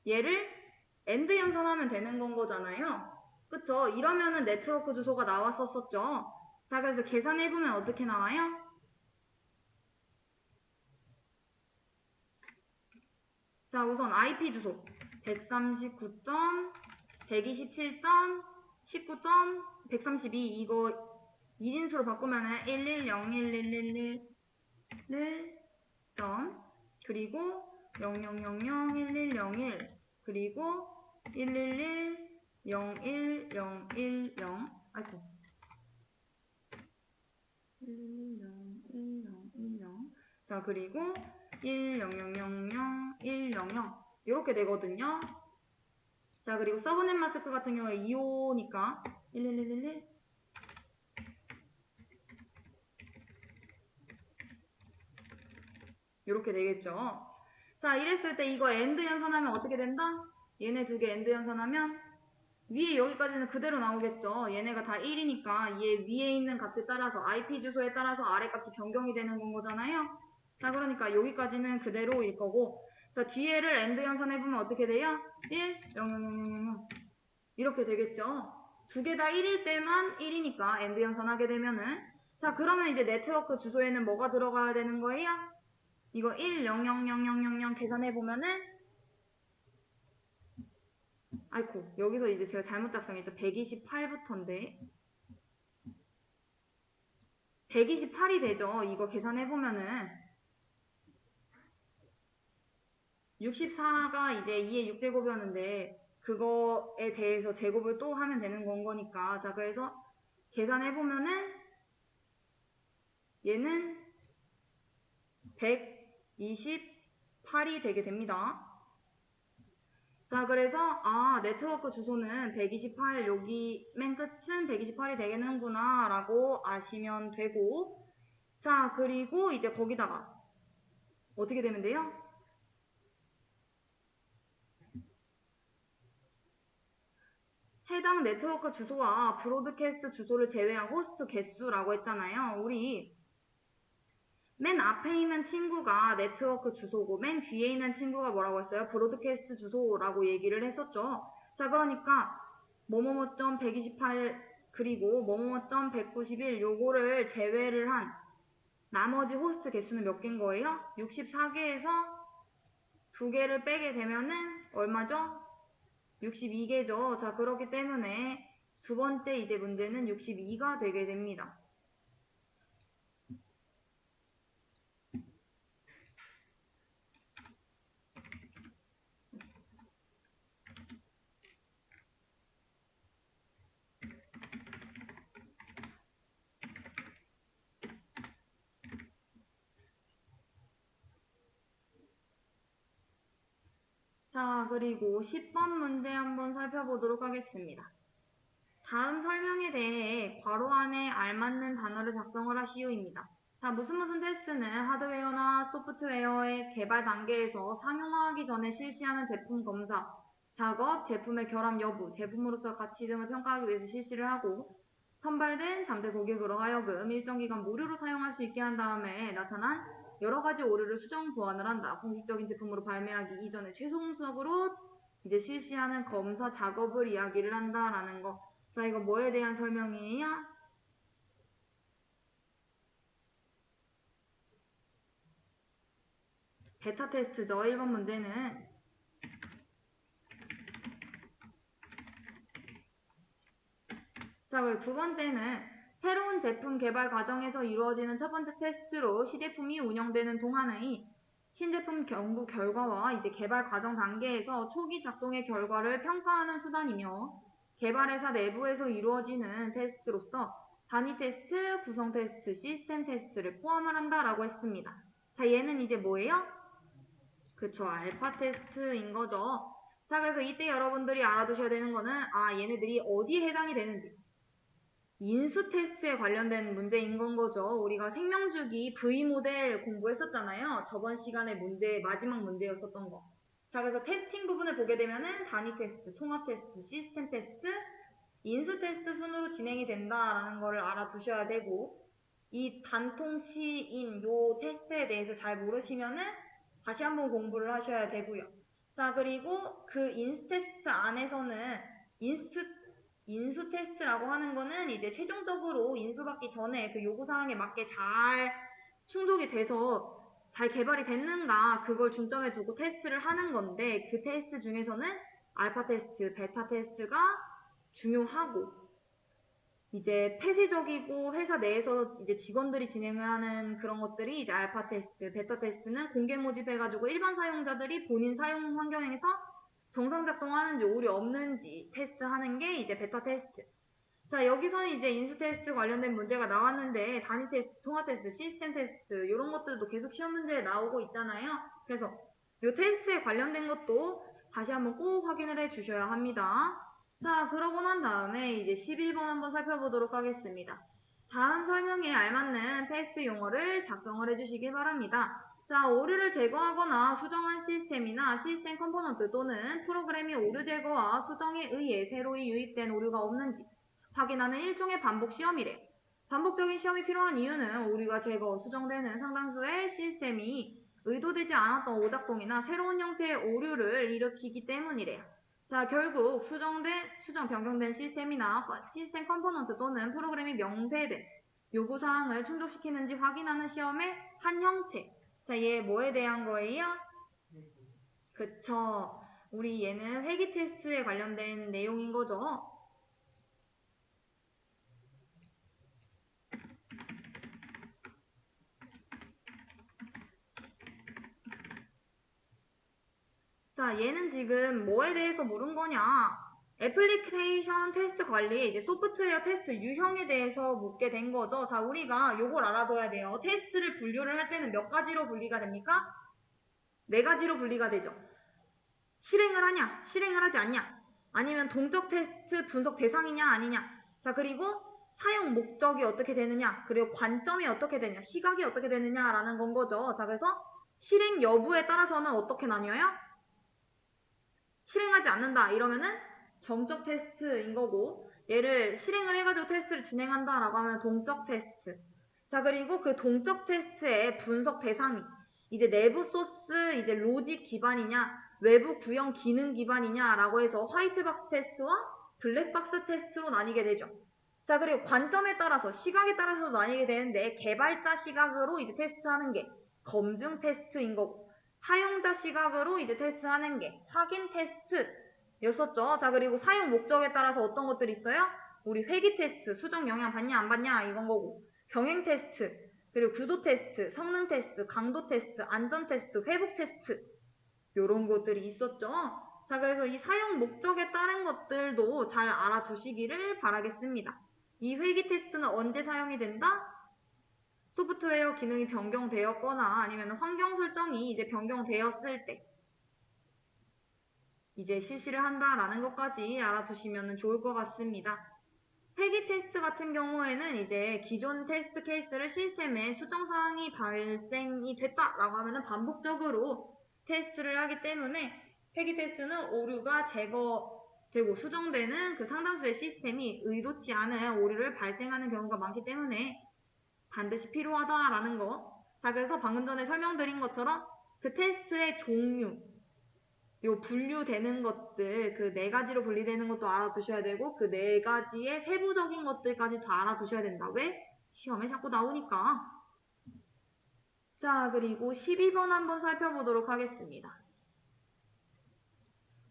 얘를 AND 연산하면 되는 건 거잖아요. 그쵸? 이러면은 네트워크 주소가 나왔었죠. 자, 그래서 계산해보면 어떻게 나와요? 자, 우선 IP 주소 139.127.19.132 이거 이진수로 바꾸면은 1101111 점 그리고 00001101 그리고 111 0, 1, 0, 1, 0. 아이고. 1, 0, 1, 0, 1, 0. 자, 그리고 1, 0, 0, 0, 0, 1, 0, 0. 이렇게 되거든요. 자, 그리고 서브넷 마스크 같은 경우에 2호니까 1, 1, 1, 1, 1. 이렇게 되겠죠. 자, 이랬을 때 이거 AND 연산하면 어떻게 된다? 얘네 두 개 AND 연산하면 위에 여기까지는 그대로 나오겠죠. 얘네가 다 1이니까 얘 위에 있는 값에 따라서 IP 주소에 따라서 아래 값이 변경이 되는 건 거잖아요. 자, 그러니까 여기까지는 그대로일 거고, 자, 뒤에를 AND 연산해보면 어떻게 돼요? 1, 0, 0, 0, 0, 0 이렇게 되겠죠. 두 개 다 1일 때만 1이니까 AND 연산하게 되면은, 자, 그러면 이제 네트워크 주소에는 뭐가 들어가야 되는 거예요? 이거 1, 0, 0, 0, 0, 0, 0 계산해보면은, 아이고, 여기서 이제 제가 잘못 작성했죠. 128부터인데. 128이 되죠. 이거 계산해보면은. 64가 이제 2의 6제곱이었는데, 그거에 대해서 제곱을 또 하면 되는 건 거니까. 자, 그래서 계산해보면은, 얘는 128이 되게 됩니다. 자, 그래서 네트워크 주소는 128, 여기 맨 끝은 128이 되겠는구나 라고 아시면 되고, 자, 그리고 이제 거기다가 어떻게 되면 돼요? 해당 네트워크 주소와 브로드캐스트 주소를 제외한 호스트 개수라고 했잖아요. 우리 맨 앞에 있는 친구가 네트워크 주소고 맨 뒤에 있는 친구가 뭐라고 했어요? 브로드캐스트 주소라고 얘기를 했었죠. 자, 그러니까 뭐뭐뭐.128 그리고 뭐뭐뭐.191 요거를 제외를 한 나머지 호스트 개수는 몇 개인 거예요? 64개에서 2개를 빼게 되면은 얼마죠? 62개죠. 자, 그렇기 때문에 두 번째 이제 문제는 62가 되게 됩니다. 자, 그리고 10번 문제 한번 살펴보도록 하겠습니다. 다음 설명에 대해 괄호 안에 알맞는 단어를 작성을 하시오입니다. 자, 무슨 테스트는 하드웨어나 소프트웨어의 개발 단계에서 상용화하기 전에 실시하는 제품 검사, 작업, 제품의 결함 여부, 제품으로서 가치 등을 평가하기 위해서 실시를 하고, 선발된 잠재 고객으로 하여금 일정 기간 무료로 사용할 수 있게 한 다음에 나타난 여러 가지 오류를 수정 보완을 한다. 공식적인 제품으로 발매하기 이전에 최종적으로 이제 실시하는 검사 작업을 이야기를 한다라는 거. 자, 이거 뭐에 대한 설명이에요? 베타 테스트죠. 1번 문제는. 자, 그리고 두 번째는 새로운 제품 개발 과정에서 이루어지는 첫 번째 테스트로 시제품이 운영되는 동안의 신제품 연구 결과와 이제 개발 과정 단계에서 초기 작동의 결과를 평가하는 수단이며 개발회사 내부에서 이루어지는 테스트로서 단위 테스트, 구성 테스트, 시스템 테스트를 포함을 한다라고 했습니다. 자, 얘는 이제 뭐예요? 그쵸, 알파 테스트인 거죠. 자, 그래서 이때 여러분들이 알아두셔야 되는 거는 얘네들이 어디에 해당이 되는지 인수 테스트에 관련된 문제인 건 거죠. 우리가 생명주기 V 모델 공부했었잖아요. 저번 시간에 마지막 문제였었던 거. 자, 그래서 테스팅 부분을 보게 되면은 단위 테스트, 통합 테스트, 시스템 테스트, 인수 테스트 순으로 진행이 된다라는 거를 알아두셔야 되고, 이 단통시인 요 테스트에 대해서 잘 모르시면은 다시 한번 공부를 하셔야 되고요. 자, 그리고 그 인수 테스트 안에서는 인수 테스트라고 하는 거는 이제 최종적으로 인수받기 전에 그 요구사항에 맞게 잘 충족이 돼서 잘 개발이 됐는가 그걸 중점에 두고 테스트를 하는 건데 그 테스트 중에서는 알파 테스트, 베타 테스트가 중요하고 이제 폐쇄적이고 회사 내에서 이제 직원들이 진행을 하는 그런 것들이 이제 알파 테스트, 베타 테스트는 공개 모집해가지고 일반 사용자들이 본인 사용 환경에서 정상 작동하는지 오류 없는지 테스트하는 게 이제 베타 테스트. 자, 여기서는 이제 인수 테스트 관련된 문제가 나왔는데 단위 테스트, 통합 테스트, 시스템 테스트 이런 것들도 계속 시험 문제에 나오고 있잖아요. 그래서 이 테스트에 관련된 것도 다시 한번 꼭 확인을 해 주셔야 합니다. 자, 그러고 난 다음에 이제 11번 한번 살펴보도록 하겠습니다. 다음 설명에 알맞는 테스트 용어를 작성을 해주시길 바랍니다. 자, 오류를 제거하거나 수정한 시스템이나 시스템 컴포넌트 또는 프로그램이 오류 제거와 수정에 의해 새로이 유입된 오류가 없는지 확인하는 일종의 반복 시험이래. 반복적인 시험이 필요한 이유는 오류가 제거, 수정되는 상당수의 시스템이 의도되지 않았던 오작동이나 새로운 형태의 오류를 일으키기 때문이래요. 자, 결국 수정, 변경된 시스템이나 시스템 컴포넌트 또는 프로그램이 명세된 요구사항을 충족시키는지 확인하는 시험의 한 형태. 자, 얘 뭐에 대한 거예요? 그쵸. 우리 얘는 회기 테스트에 관련된 내용인 거죠. 자, 얘는 지금 뭐에 대해서 물은 거냐? 애플리케이션 테스트 관리, 이제 소프트웨어 테스트 유형에 대해서 묻게 된 거죠. 자, 우리가 요걸 알아둬야 돼요. 테스트를 분류를 할 때는 몇 가지로 분리가 됩니까? 네 가지로 분리가 되죠. 실행을 하냐, 실행을 하지 않냐, 아니면 동적 테스트 분석 대상이냐, 아니냐. 자, 그리고 사용 목적이 어떻게 되느냐, 그리고 관점이 어떻게 되냐, 시각이 어떻게 되느냐라는 건 거죠. 자, 그래서 실행 여부에 따라서는 어떻게 나뉘어요? 실행하지 않는다 이러면은 정적 테스트인 거고, 얘를 실행을 해가지고 테스트를 진행한다 라고 하면 동적 테스트. 자, 그리고 그 동적 테스트의 분석 대상이 이제 내부 소스 이제 로직 기반이냐 외부 구형 기능 기반이냐 라고 해서 화이트박스 테스트와 블랙박스 테스트로 나뉘게 되죠. 자, 그리고 관점에 따라서 시각에 따라서도 나뉘게 되는데 개발자 시각으로 이제 테스트하는 게 검증 테스트인 거고, 사용자 시각으로 이제 테스트하는 게 확인 테스트였었죠. 자, 그리고 사용 목적에 따라서 어떤 것들이 있어요? 우리 회기 테스트, 수정 영향 받냐 안 받냐 이건 거고, 병행 테스트, 그리고 구조 테스트, 성능 테스트, 강도 테스트, 안전 테스트, 회복 테스트 요런 것들이 있었죠. 자, 그래서 이 사용 목적에 따른 것들도 잘 알아두시기를 바라겠습니다. 이 회기 테스트는 언제 사용이 된다? 소프트웨어 기능이 변경되었거나 아니면 환경 설정이 이제 변경되었을 때 이제 실시를 한다라는 것까지 알아두시면 좋을 것 같습니다. 회기 테스트 같은 경우에는 이제 기존 테스트 케이스를 시스템에 수정사항이 발생이 됐다라고 하면 반복적으로 테스트를 하기 때문에 회기 테스트는 오류가 제거되고 수정되는 그 상당수의 시스템이 의도치 않은 오류를 발생하는 경우가 많기 때문에 반드시 필요하다라는 거. 자, 그래서 방금 전에 설명드린 것처럼 그 테스트의 종류, 요 분류되는 것들, 그 네 가지로 분리되는 것도 알아두셔야 되고, 그 네 가지의 세부적인 것들까지 다 알아두셔야 된다. 왜? 시험에 자꾸 나오니까. 자, 그리고 12번 한번 살펴보도록 하겠습니다.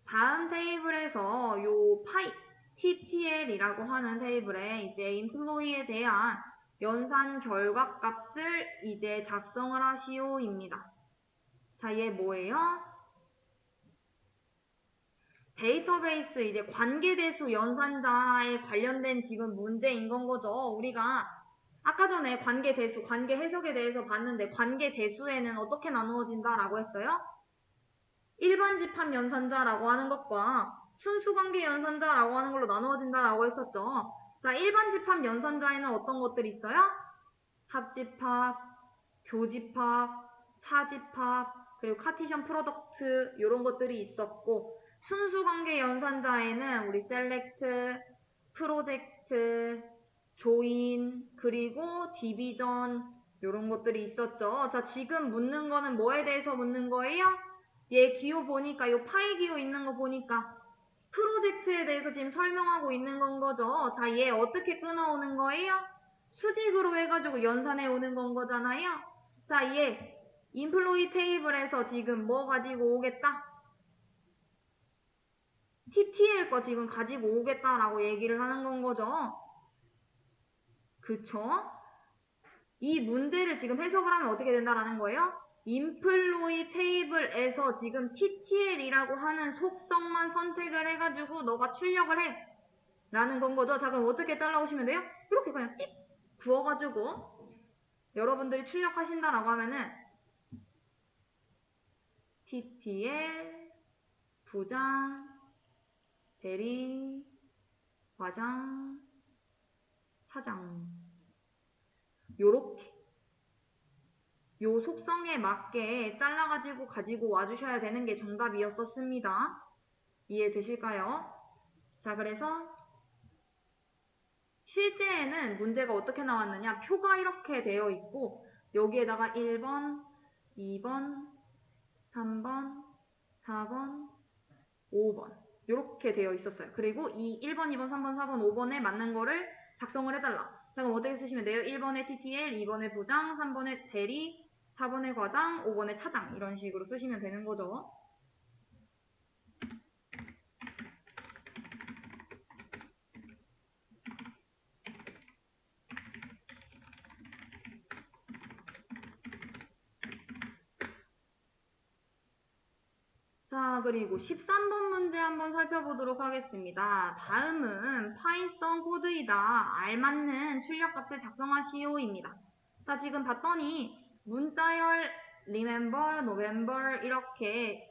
다음 테이블에서 요 파이, TTL이라고 하는 테이블에 이제 인플로이에 대한 연산 결과값을 이제 작성을 하시오입니다. 자, 얘 뭐예요? 데이터베이스 이제 관계대수 연산자에 관련된 지금 문제인 건 거죠. 우리가 아까 전에 관계대수, 관계해석에 대해서 봤는데 관계대수에는 어떻게 나누어진다라고 했어요? 일반 집합 연산자라고 하는 것과 순수관계 연산자라고 하는 걸로 나누어진다라고 했었죠. 자, 일반 집합 연산자에는 어떤 것들이 있어요? 합집합, 교집합, 차집합, 그리고 카티션 프로덕트 이런 것들이 있었고, 순수관계 연산자에는 우리 셀렉트, 프로젝트, 조인, 그리고 디비전 이런 것들이 있었죠. 자, 지금 묻는 거는 뭐에 대해서 묻는 거예요? 얘 기호 보니까 요 파이 기호 있는 거 보니까 프로젝트에 대해서 지금 설명하고 있는 건 거죠. 자, 얘 어떻게 끊어오는 거예요? 수직으로 해가지고 연산해 오는 건 거잖아요. 자, 얘 인플로이 테이블에서 지금 뭐 가지고 오겠다? TTL 거 지금 가지고 오겠다라고 얘기를 하는 건 거죠. 그쵸? 이 문제를 지금 해석을 하면 어떻게 된다라는 거예요? employee table에서 지금 TTL이라고 하는 속성만 선택을 해가지고 너가 출력을 해 라는 건 거죠. 자, 그럼 어떻게 잘라오시면 돼요? 이렇게 그냥 띡 부어가지고 여러분들이 출력하신다라고 하면은 TTL 부장 대리 과장 차장 요렇게 요 속성에 맞게 잘라가지고 가지고 와주셔야 되는 게 정답이었었습니다. 이해되실까요? 자, 그래서 실제에는 문제가 어떻게 나왔느냐, 표가 이렇게 되어 있고 여기에다가 1번, 2번, 3번, 4번, 5번 이렇게 되어 있었어요. 그리고 이 1번, 2번, 3번, 4번, 5번에 맞는 거를 작성을 해달라. 자, 그럼 어떻게 쓰시면 돼요? 1번에 TTL, 2번에 부장, 3번에 대리, 4번에 과장, 5번에 차장 이런 식으로 쓰시면 되는 거죠. 자, 그리고 13번 문제 한번 살펴보도록 하겠습니다. 다음은 파이썬 코드이다. 알맞는 출력값을 작성하시오입니다. 자, 지금 봤더니 문자열 remember, november 이렇게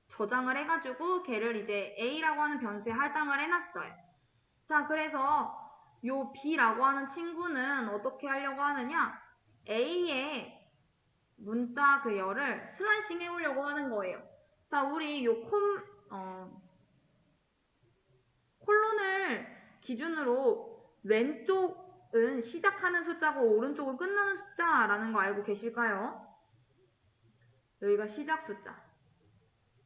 저장을 해가지고 걔를 이제 A라고 하는 변수에 할당을 해놨어요. 자, 그래서 요 B라고 하는 친구는 어떻게 하려고 하느냐? A의 문자 그 열을 슬라이싱 해오려고 하는 거예요. 자, 우리 요 콜론을 기준으로 왼쪽은 시작하는 숫자고 오른쪽은 끝나는 숫자라는 거 알고 계실까요? 여기가 시작 숫자,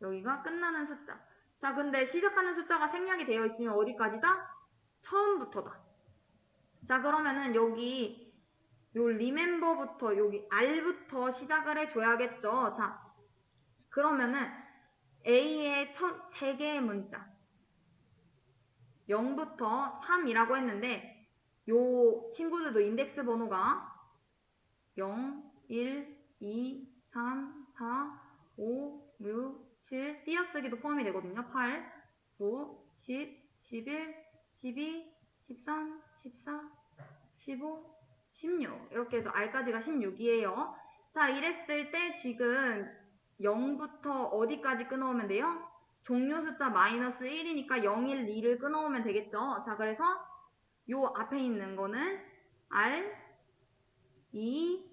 여기가 끝나는 숫자. 자, 근데 시작하는 숫자가 생략이 되어 있으면 어디까지다? 처음부터다. 자, 그러면은 여기 요 리멤버부터 여기 R부터 시작을 해줘야겠죠. 자, 그러면은 A의 첫 3개의 문자 0부터 3이라고 했는데 요 친구들도 인덱스 번호가 0, 1, 2, 3, 4, 5, 6, 7 띄어쓰기도 포함이 되거든요. 8, 9, 10, 11, 12, 13, 14, 15, 16 이렇게 해서 R까지가 16이에요. 자, 이랬을 때 지금 0부터 어디까지 끊어오면 돼요? 종료 숫자 마이너스 1이니까 0, 1, 2를 끊어오면 되겠죠. 자, 그래서 요 앞에 있는 거는 R, E,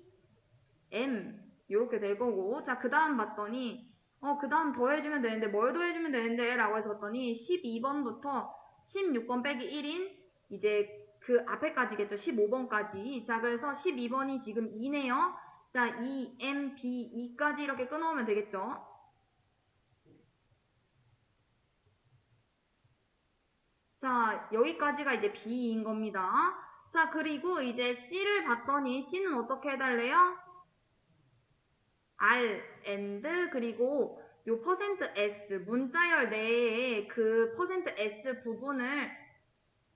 M 이렇게 될 거고, 자, 그 다음 봤더니 그 다음 더해주면 되는데 뭘 더해주면 되는데 라고 해서 봤더니 12번부터 16번 빼기 1인 이제 그 앞에까지겠죠. 15번까지. 자, 그래서 12번이 지금 2네요. 자, E, M, B, E까지 이렇게 끊어오면 되겠죠. 자, 여기까지가 이제 B인 겁니다. 자, 그리고 이제 C를 봤더니 C는 어떻게 해달래요? R, and, 그리고 요 %s, 문자열 내에 그 %s 부분을,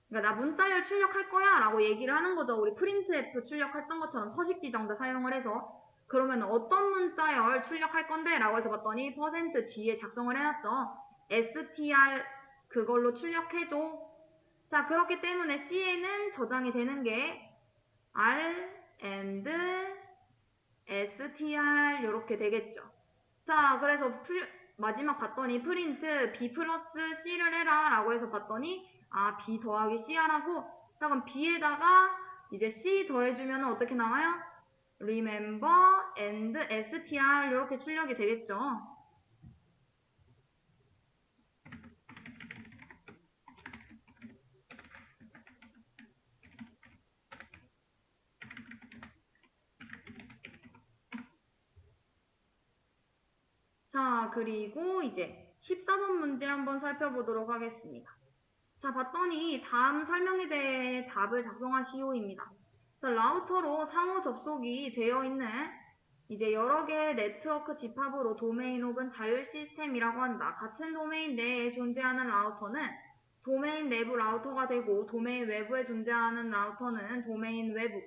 그러니까 나 문자열 출력할 거야 라고 얘기를 하는 거죠. 우리 printf 출력했던 것처럼 서식 지정자 사용을 해서. 그러면 어떤 문자열 출력할 건데 라고 해서 봤더니 %뒤에 작성을 해놨죠. str 그걸로 출력해줘. 자, 그렇기 때문에 C에는 저장이 되는 게 R, and, str 이렇게 되겠죠. 자, 그래서 마지막 봤더니 프린트 B 플러스 C를 해라 라고 해서 봤더니 B 더하기 C 하라고. 자, 그럼 B에다가 이제 C 더해주면 어떻게 나와요? remember and str 이렇게 출력이 되겠죠. 자, 그리고 이제 14번 문제 한번 살펴보도록 하겠습니다. 자, 봤더니 다음 설명에 대해 답을 작성하시오입니다. 자, 라우터로 상호 접속이 되어 있는 이제 여러 개의 네트워크 집합으로 도메인 혹은 자율 시스템이라고 한다. 같은 도메인 내에 존재하는 라우터는 도메인 내부 라우터가 되고 도메인 외부에 존재하는 라우터는 도메인 외부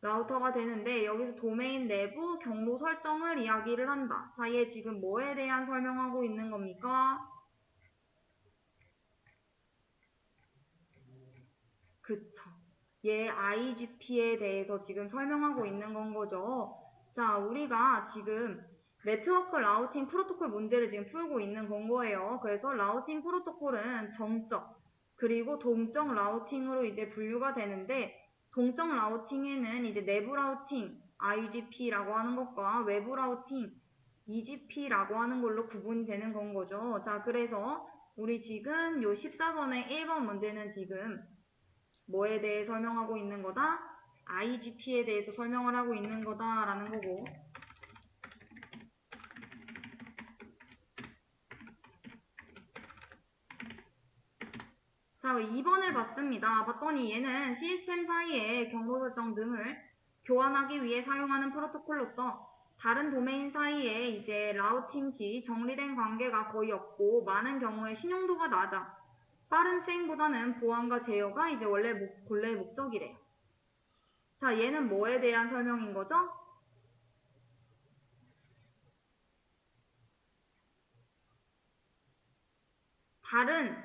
라우터가 되는데 여기서 도메인 내부 경로 설정을 이야기를 한다. 자, 얘 지금 뭐에 대한 설명하고 있는 겁니까? 그쵸. 얘 IGP에 대해서 지금 설명하고 있는 건 거죠. 자, 우리가 지금 네트워크 라우팅 프로토콜 문제를 지금 풀고 있는 건 거예요. 그래서 라우팅 프로토콜은 정적, 그리고 동적 라우팅으로 이제 분류가 되는데, 동적 라우팅에는 이제 내부 라우팅, IGP라고 하는 것과 외부 라우팅, EGP라고 하는 걸로 구분이 되는 건 거죠. 자, 그래서 우리 지금 요 14번의 1번 문제는 지금 뭐에 대해 설명하고 있는 거다? IGP에 대해서 설명을 하고 있는 거다라는 거고. 자, 2번을 봤습니다. 봤더니 얘는 시스템 사이의 경로 설정 등을 교환하기 위해 사용하는 프로토콜로서 다른 도메인 사이에 이제 라우팅 시 정리된 관계가 거의 없고 많은 경우에 신용도가 낮아. 빠른 수행보다는 보안과 제어가 이제 본래 목적이래요. 자, 얘는 뭐에 대한 설명인 거죠? 다른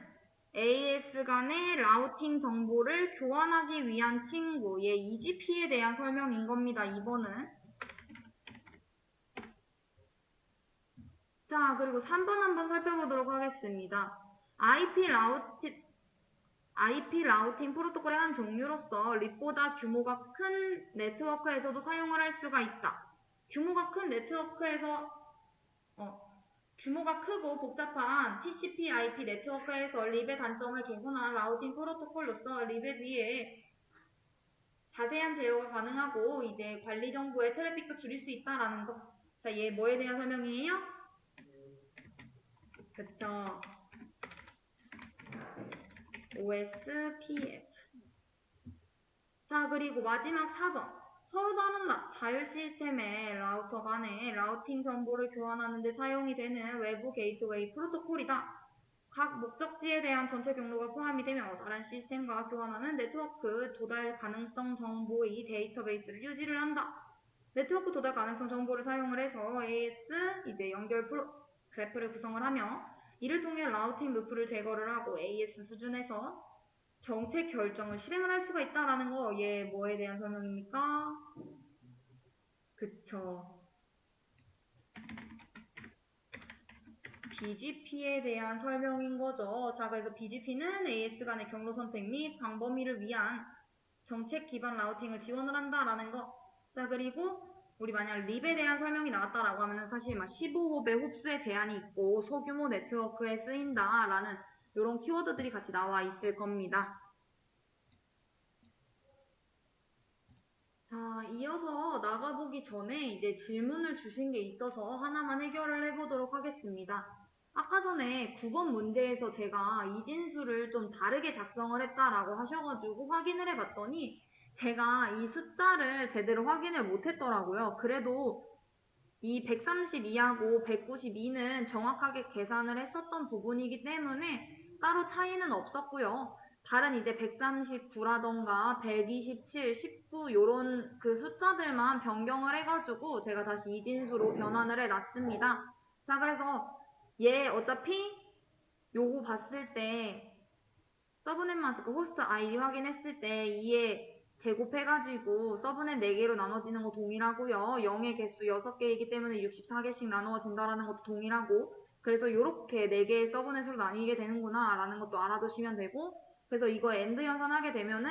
AS 간의 라우팅 정보를 교환하기 위한 친구, 얘 EGP에 대한 설명인 겁니다. 2번은. 자, 그리고 3번 한번 살펴보도록 하겠습니다. IP 라우팅 프로토콜의 한 종류로서 립보다 규모가 큰 네트워크에서도 사용을 할 수가 있다. 규모가 큰 네트워크에서 규모가 크고 복잡한 TCP/IP 네트워크에서 립의 단점을 개선한 라우팅 프로토콜로서 립에 비해 자세한 제어가 가능하고 이제 관리 정보의 트래픽도 줄일 수 있다라는 거. 자, 얘 뭐에 대한 설명이에요? 그쵸. OSPF. 자, 그리고 마지막 4번. 서로 다른 자율 시스템의 라우터 간의 라우팅 정보를 교환하는 데 사용이 되는 외부 게이트웨이 프로토콜이다. 각 목적지에 대한 전체 경로가 포함이 되며 다른 시스템과 교환하는 네트워크 도달 가능성 정보의 데이터베이스를 유지를 한다. 네트워크 도달 가능성 정보를 사용을 해서 AS 이제 연결 그래프를 구성을 하며 이를 통해 라우팅 루프를 제거를 하고 AS 수준에서 정책 결정을 실행을 할 수가 있다라는 거. 얘 뭐에 대한 설명입니까? 그쵸. BGP에 대한 설명인 거죠. 자, 그래서 BGP는 AS 간의 경로 선택 및 광범위를 위한 정책 기반 라우팅을 지원을 한다라는 거. 자, 그리고 우리 만약 립에 대한 설명이 나왔다라고 하면은 사실 막 15홉의 홉수의 제한이 있고 소규모 네트워크에 쓰인다라는 이런 키워드들이 같이 나와 있을 겁니다. 자, 이어서 나가보기 전에 이제 질문을 주신 게 있어서 하나만 해결을 해보도록 하겠습니다. 아까 전에 9번 문제에서 제가 이진수를 좀 다르게 작성을 했다라고 하셔가지고 확인을 해봤더니 제가 이 숫자를 제대로 확인을 못했더라고요. 그래도 이 132하고 192는 정확하게 계산을 했었던 부분이기 때문에 따로 차이는 없었고요. 다른 이제 139라던가 127, 19 요런 그 숫자들만 변경을 해가지고 제가 다시 이진수로 변환을 해놨습니다. 자, 그래서 얘 어차피 요거 봤을 때 서브넷 마스크 호스트 아이디 확인했을 때 2에 제곱해가지고 서브넷 4개로 나눠지는 거 동일하고요. 0의 개수 6개이기 때문에 64개씩 나누어진다라는 것도 동일하고 그래서 이렇게 4개의 서브넷으로 나뉘게 되는구나 라는 것도 알아두시면 되고 그래서 이거 엔드 연산하게 되면은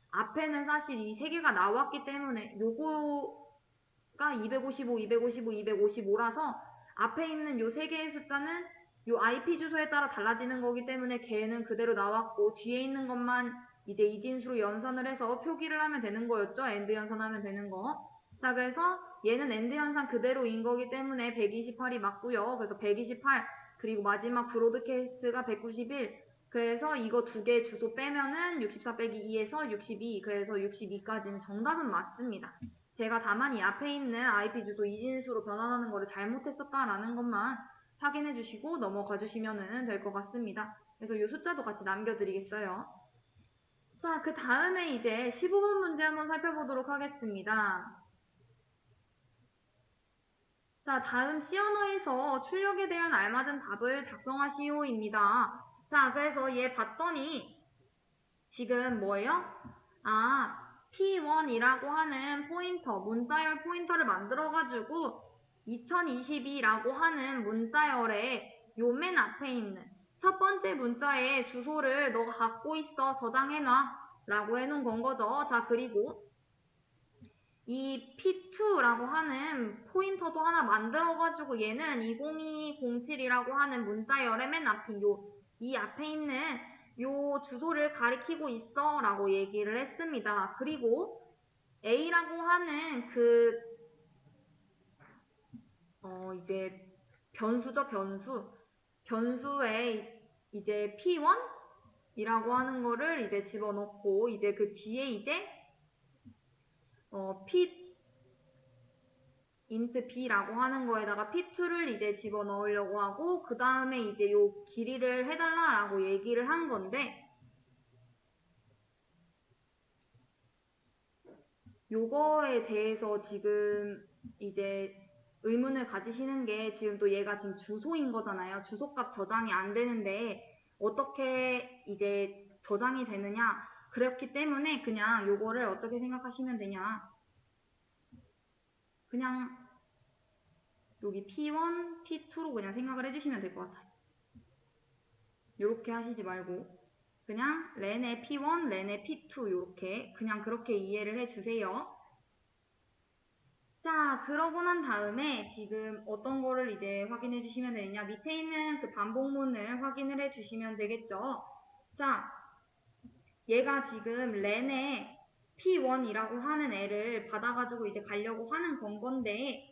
앞에는 사실 이 3개가 나왔기 때문에 요거가 255, 255, 255라서 앞에 있는 요 3개의 숫자는 요 IP 주소에 따라 달라지는 거기 때문에 걔는 그대로 나왔고 뒤에 있는 것만 이제 이진수로 연산을 해서 표기를 하면 되는 거였죠. 엔드 연산하면 되는 거. 자, 그래서 얘는 엔드 연산 그대로인 거기 때문에 128이 맞고요. 그래서 128 그리고 마지막 브로드캐스트가 191 그래서 이거 두 개 주소 빼면은 64 빼기 2에서 62 그래서 62까지는 정답은 맞습니다. 제가 다만 이 앞에 있는 IP 주소 이진수로 변환하는 거를 잘못했었다라는 것만 확인해 주시고 넘어가 주시면 될 것 같습니다. 그래서 이 숫자도 같이 남겨드리겠어요. 자, 그 다음에 이제 15번 문제 한번 살펴보도록 하겠습니다. 자, 다음 시언어에서 출력에 대한 알맞은 답을 작성하시오입니다. 자, 그래서 얘 봤더니 지금 뭐예요? P1이라고 하는 포인터, 문자열 포인터를 만들어가지고 2022라고 하는 문자열에 요 맨 앞에 있는 첫 번째 문자의 주소를 너가 갖고 있어 저장해놔 라고 해놓은 건 거죠. 자, 그리고 이 P2라고 하는 포인터도 하나 만들어가지고 얘는 202207이라고 하는 문자열의 맨 앞에 이 앞에 있는 요 주소를 가리키고 있어 라고 얘기를 했습니다. 그리고 A라고 하는 이제 변수죠, 변수에 이제 P1이라고 하는 거를 이제 집어넣고 이제 그 뒤에 이제 int b라고 하는 거에다가 p2를 이제 집어넣으려고 하고 그 다음에 이제 요 길이를 해달라라고 얘기를 한 건데 요거에 대해서 지금 이제 의문을 가지시는 게 지금 또 얘가 지금 주소인 거잖아요. 주소값 저장이 안 되는데 어떻게 이제 저장이 되느냐. 그렇기 때문에 그냥 요거를 어떻게 생각하시면 되냐. 그냥 여기 P1, P2로 그냥 생각을 해주시면 될 것 같아요. 요렇게 하시지 말고 그냥 렌의 P1, 렌의 P2 요렇게 그냥 그렇게 이해를 해주세요. 자, 그러고 난 다음에 지금 어떤 거를 이제 확인해 주시면 되느냐. 밑에 있는 그 반복문을 확인을 해 주시면 되겠죠. 자, 얘가 지금 렌의 P1이라고 하는 애를 받아가지고 이제 가려고 하는 건 건데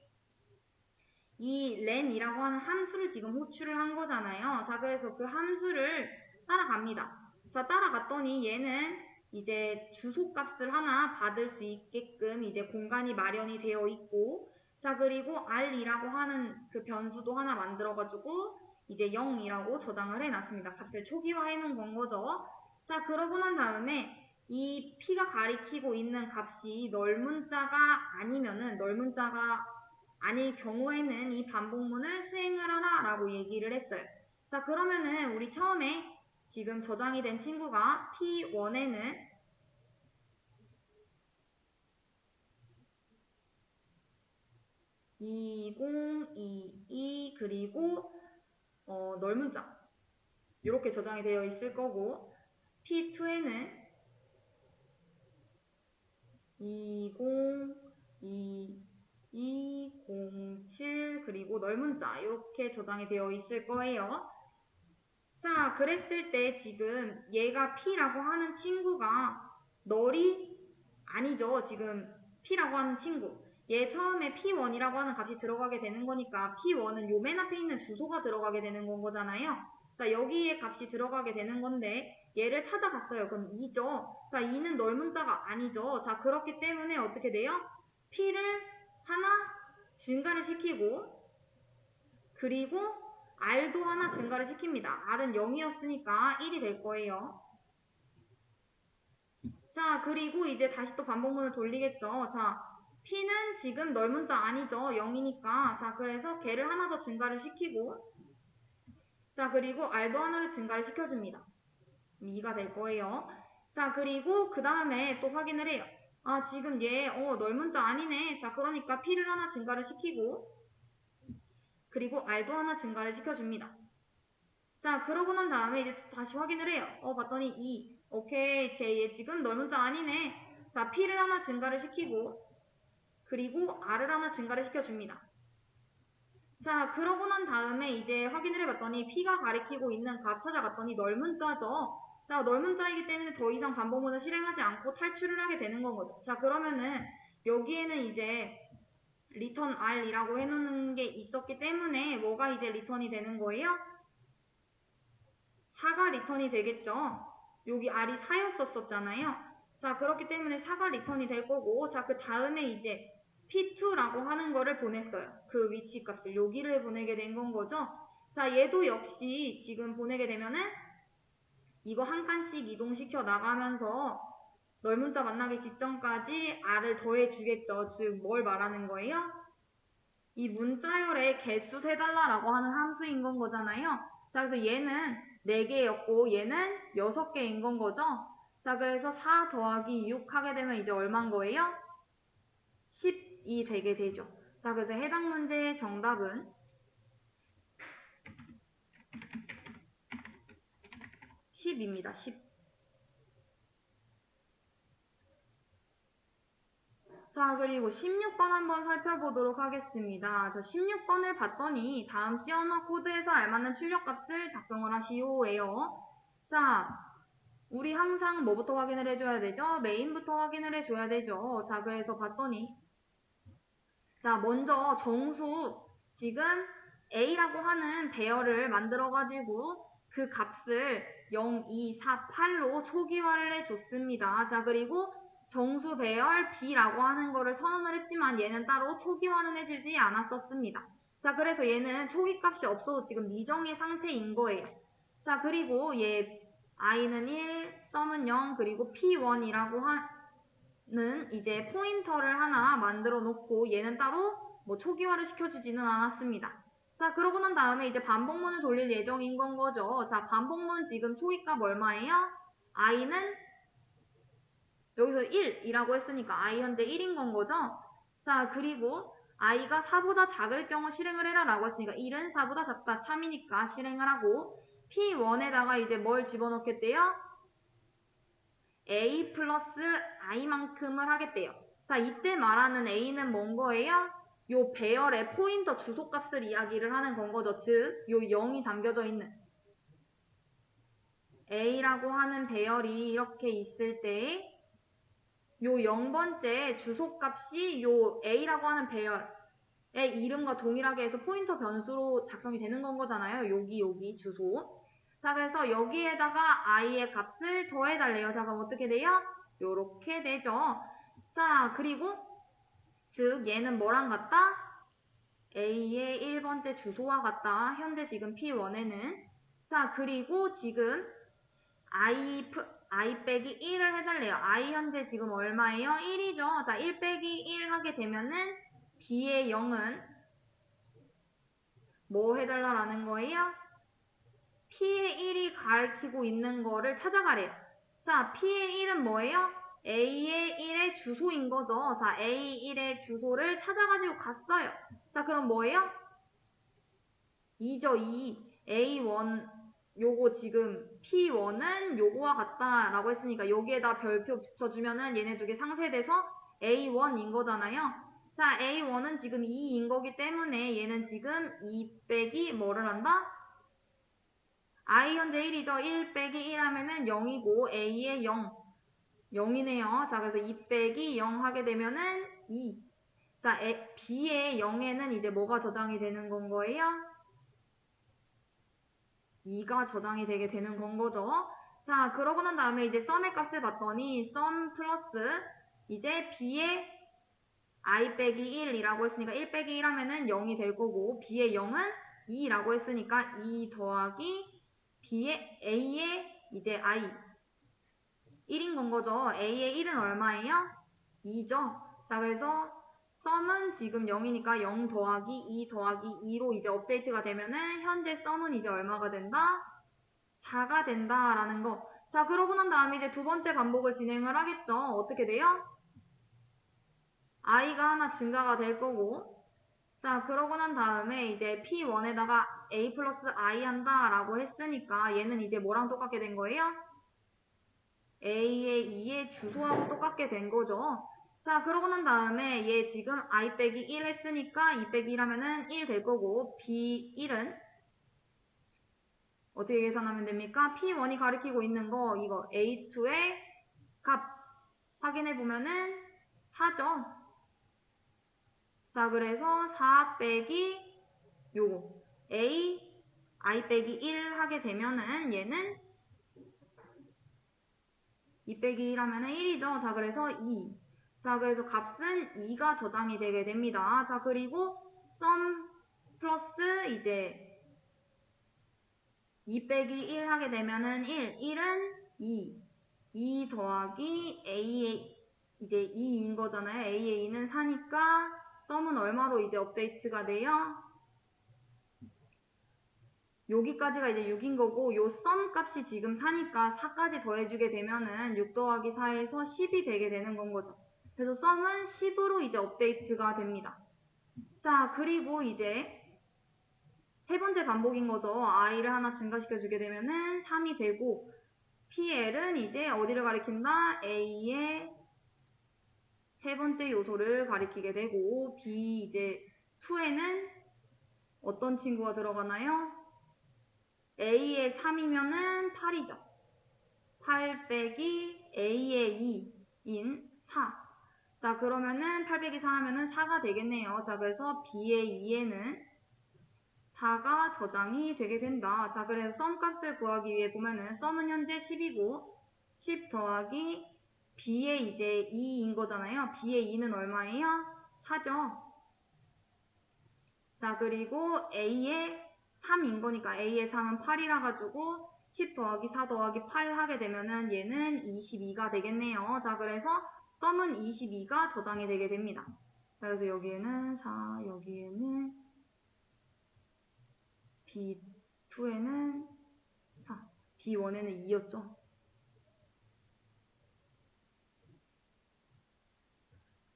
이 렌이라고 하는 함수를 지금 호출을 한 거잖아요. 자, 그래서 그 함수를 따라갑니다. 자, 따라갔더니 얘는 이제 주소 값을 하나 받을 수 있게끔 이제 공간이 마련이 되어 있고, 자, 그리고 r이라고 하는 그 변수도 하나 만들어가지고 이제 0이라고 저장을 해놨습니다. 값을 초기화해 놓은 건 거죠. 자, 그러고 난 다음에 이 p가 가리키고 있는 값이 널문자가 아니면은 널문자가 아닐 경우에는 이 반복문을 수행을 하라 라고 얘기를 했어요. 자, 그러면은 우리 처음에 지금 저장이 된 친구가 P1에는 2022 그리고 널문자 이렇게 저장이 되어 있을 거고 P2에는 202207 그리고 널문자 이렇게 저장이 되어 있을 거예요. 자, 그랬을 때 지금 얘가 P라고 하는 친구가 널이 아니죠. 지금 P라고 하는 친구. 얘 처음에 P1이라고 하는 값이 들어가게 되는 거니까 P1은 요 맨 앞에 있는 주소가 들어가게 되는 건 거잖아요. 자, 여기에 값이 들어가게 되는 건데 얘를 찾아갔어요. 그럼 2죠. 자, 2는 널문자가 아니죠. 자, 그렇기 때문에 어떻게 돼요? P를 하나 증가를 시키고 그리고 R도 하나 증가를 시킵니다. R은 0이었으니까 1이 될 거예요. 자, 그리고 이제 다시 또 반복문을 돌리겠죠. 자, P는 지금 널문자 아니죠. 0이니까. 자, 그래서 걔를 하나 더 증가를 시키고 자, 그리고 R도 하나를 증가를 시켜줍니다. 2가 될 거예요. 자, 그리고 그 다음에 또 확인을 해요. 아, 지금 얘 널문자 아니네. 자, 그러니까 P를 하나 증가를 시키고 그리고 R도 하나 증가를 시켜줍니다. 자, 그러고 난 다음에 이제 다시 확인을 해요. 봤더니 2. 오케이, 얘 지금 널문자 아니네. 자, P를 하나 증가를 시키고 그리고 R을 하나 증가를 시켜줍니다. 자, 그러고 난 다음에 이제 확인을 해봤더니 P가 가리키고 있는 값 찾아갔더니 널문자죠. 자, 널문자이기 때문에 더 이상 반복문을 실행하지 않고 탈출을 하게 되는 건 거죠. 자, 그러면은 여기에는 이제 return R이라고 해놓는 게 있었기 때문에 뭐가 이제 리턴이 되는 거예요? 4가 리턴이 되겠죠. 여기 R이 4였었잖아요. 자, 그렇기 때문에 4가 리턴이 될 거고 자, 그 다음에 이제 P2라고 하는 거를 보냈어요. 그 위치 값을 여기를 보내게 된 건 거죠. 자, 얘도 역시 지금 보내게 되면은 이거 한 칸씩 이동시켜 나가면서 넓문자 만나기 직전까지 r을 더해주겠죠. 즉 뭘 말하는 거예요? 이 문자열의 개수 세달라라고 하는 함수인 건 거잖아요. 자, 그래서 얘는 4개였고 얘는 6개인 건 거죠. 자, 그래서 4 더하기 6 하게 되면 이제 얼마인 거예요? 10이 되게 되죠. 자, 그래서 해당 문제의 정답은 10입니다. 10. 자, 그리고 16번 한번 살펴보도록 하겠습니다. 자, 16번을 봤더니 다음 C 언어 코드에서 알맞는 출력값을 작성을 하시오예요. 자, 우리 항상 뭐부터 확인을 해줘야 되죠? 메인부터 확인을 해줘야 되죠. 자, 그래서 봤더니 자, 먼저 정수 지금 A라고 하는 배열을 만들어가지고 그 값을 0, 2, 4, 8로 초기화를 해줬습니다. 자, 그리고 정수 배열 B라고 하는 거를 선언을 했지만 얘는 따로 초기화는 해주지 않았었습니다. 자, 그래서 얘는 초기값이 없어도 지금 미정의 상태인 거예요. 자, 그리고 얘 i는 1, sum은 0, 그리고 p1이라고 하는 이제 포인터를 하나 만들어 놓고 얘는 따로 뭐 초기화를 시켜주지는 않았습니다. 자, 그러고 난 다음에 이제 반복문을 돌릴 예정인 건 거죠. 자, 반복문 지금 초기값 얼마예요? i는 여기서 1이라고 했으니까 i 현재 1인 건 거죠. 자, 그리고 i가 4보다 작을 경우 실행을 해라 라고 했으니까 1은 4보다 작다 참이니까 실행을 하고 p1에다가 이제 뭘 집어넣겠대요? a 플러스 i만큼을 하겠대요. 자, 이때 말하는 a는 뭔 거예요? 요 배열의 포인터 주소값을 이야기를 하는 건 거죠. 즉, 요 0이 담겨져 있는 a라고 하는 배열이 이렇게 있을 때 요 0번째 주소값이 요 a라고 하는 배열의 이름과 동일하게 해서 포인터 변수로 작성이 되는 건 거잖아요. 여기 주소. 자, 그래서 여기에다가 i의 값을 더해달래요. 자, 그럼 어떻게 돼요? 요렇게 되죠. 자, 그리고 즉 얘는 뭐랑 같다? a의 1번째 주소와 같다. 현재 지금 p1에는. 자, 그리고 지금 i 빼기 1을 해달래요. i 현재 지금 얼마예요? 1이죠. 자, 1 빼기 1 하게 되면은 b의 0은 뭐 해달라라는 거예요? p의 1이 가리키고 있는 거를 찾아가래요. 자, p의 1은 뭐예요? a의 1의 주소인 거죠. 자, a1의 주소를 찾아가지고 갔어요. 자, 그럼 뭐예요? 2죠, 2. a1 요거 지금 p1은 요거와 같다라고 했으니까 여기에다 별표 붙여주면은 얘네 두 개 상쇄돼서 a1인 거잖아요. 자, a1은 지금 2인 거기 때문에 얘는 지금 2 빼기 뭐를 한다? i 현재 1이죠. 1 빼기 1 하면은 0이고 a의 0. 0이네요. 자, 그래서 2 빼기 0 하게 되면은 2. 자, b의 0에는 이제 뭐가 저장이 되는 건 거예요? 2가 저장이 되게 되는 건 거죠. 자, 그러고 난 다음에 이제 썸의 값을 봤더니 썸 플러스 이제 b의 i 빼기 1이라고 했으니까 1 빼기 1 하면은 0이 될 거고 b의 0은 2라고 했으니까 2 더하기 b의 a의 이제 i 1인 건 거죠. a의 1은 얼마예요? 2죠. 자, 그래서 썸은 지금 0이니까 0 더하기 2 더하기 2로 이제 업데이트가 되면은 현재 썸은 이제 얼마가 된다? 4가 된다라는 거. 자, 그러고 난 다음에 이제 두 번째 반복을 진행을 하겠죠. 어떻게 돼요? i가 하나 증가가 될 거고. 자, 그러고 난 다음에 이제 p1에다가 a 플러스 i 한다라고 했으니까 얘는 이제 뭐랑 똑같게 된 거예요? a의 2의 주소하고 똑같게 된 거죠. 자, 그러고 난 다음에 얘 지금 i 빼기 1 했으니까 2 빼기 1 하면은 1 될 거고 b1은 어떻게 계산하면 됩니까? p1이 가리키고 있는 거 이거 a2의 값 확인해 보면은 4죠. 자, 그래서 4 빼기 요거 i 빼기 1 하게 되면은 얘는 2 빼기 1 하면은 1이죠. 자, 그래서 2. 자, 그래서 값은 2가 저장이 되게 됩니다. 자, 그리고 sum 플러스 이제 2 빼기 1 하게 되면은 1, 1은 2, 2 더하기 AA, 이제 2인 거잖아요. AA는 4니까 썸은 얼마로 이제 업데이트가 돼요? 여기까지가 이제 6인 거고, 요 썸 값이 지금 4니까 4까지 더해주게 되면은 6 더하기 4에서 10이 되게 되는 건 거죠. 그래서 썸은 10으로 이제 업데이트가 됩니다. 자, 그리고 이제 세 번째 반복인 거죠. i를 하나 증가시켜주게 되면은 3이 되고, PL은 이제 어디를 가리킨다? A의 세 번째 요소를 가리키게 되고, B 이제 2에는 어떤 친구가 들어가나요? A의 3이면은 8이죠. 8 빼기 A의 2인 4. 자, 그러면은 8 빼기 4 하면은 4가 되겠네요. 자, 그래서 B의 2에는 4가 저장이 되게 된다. 자, 그래서 썸 값을 구하기 위해 보면은 썸은 현재 10이고 10 더하기 B의 이제 2인 거잖아요. B의 2는 얼마예요? 4죠. 자, 그리고 A의 3인 거니까 A의 3은 8이라 가지고 10 더하기 4 더하기 8 하게 되면은 얘는 22가 되겠네요. 자, 그래서 썸은 22가 저장이 되게 됩니다. 자, 그래서 여기에는 4, 여기에는 B2에는 4, B1에는 2였죠.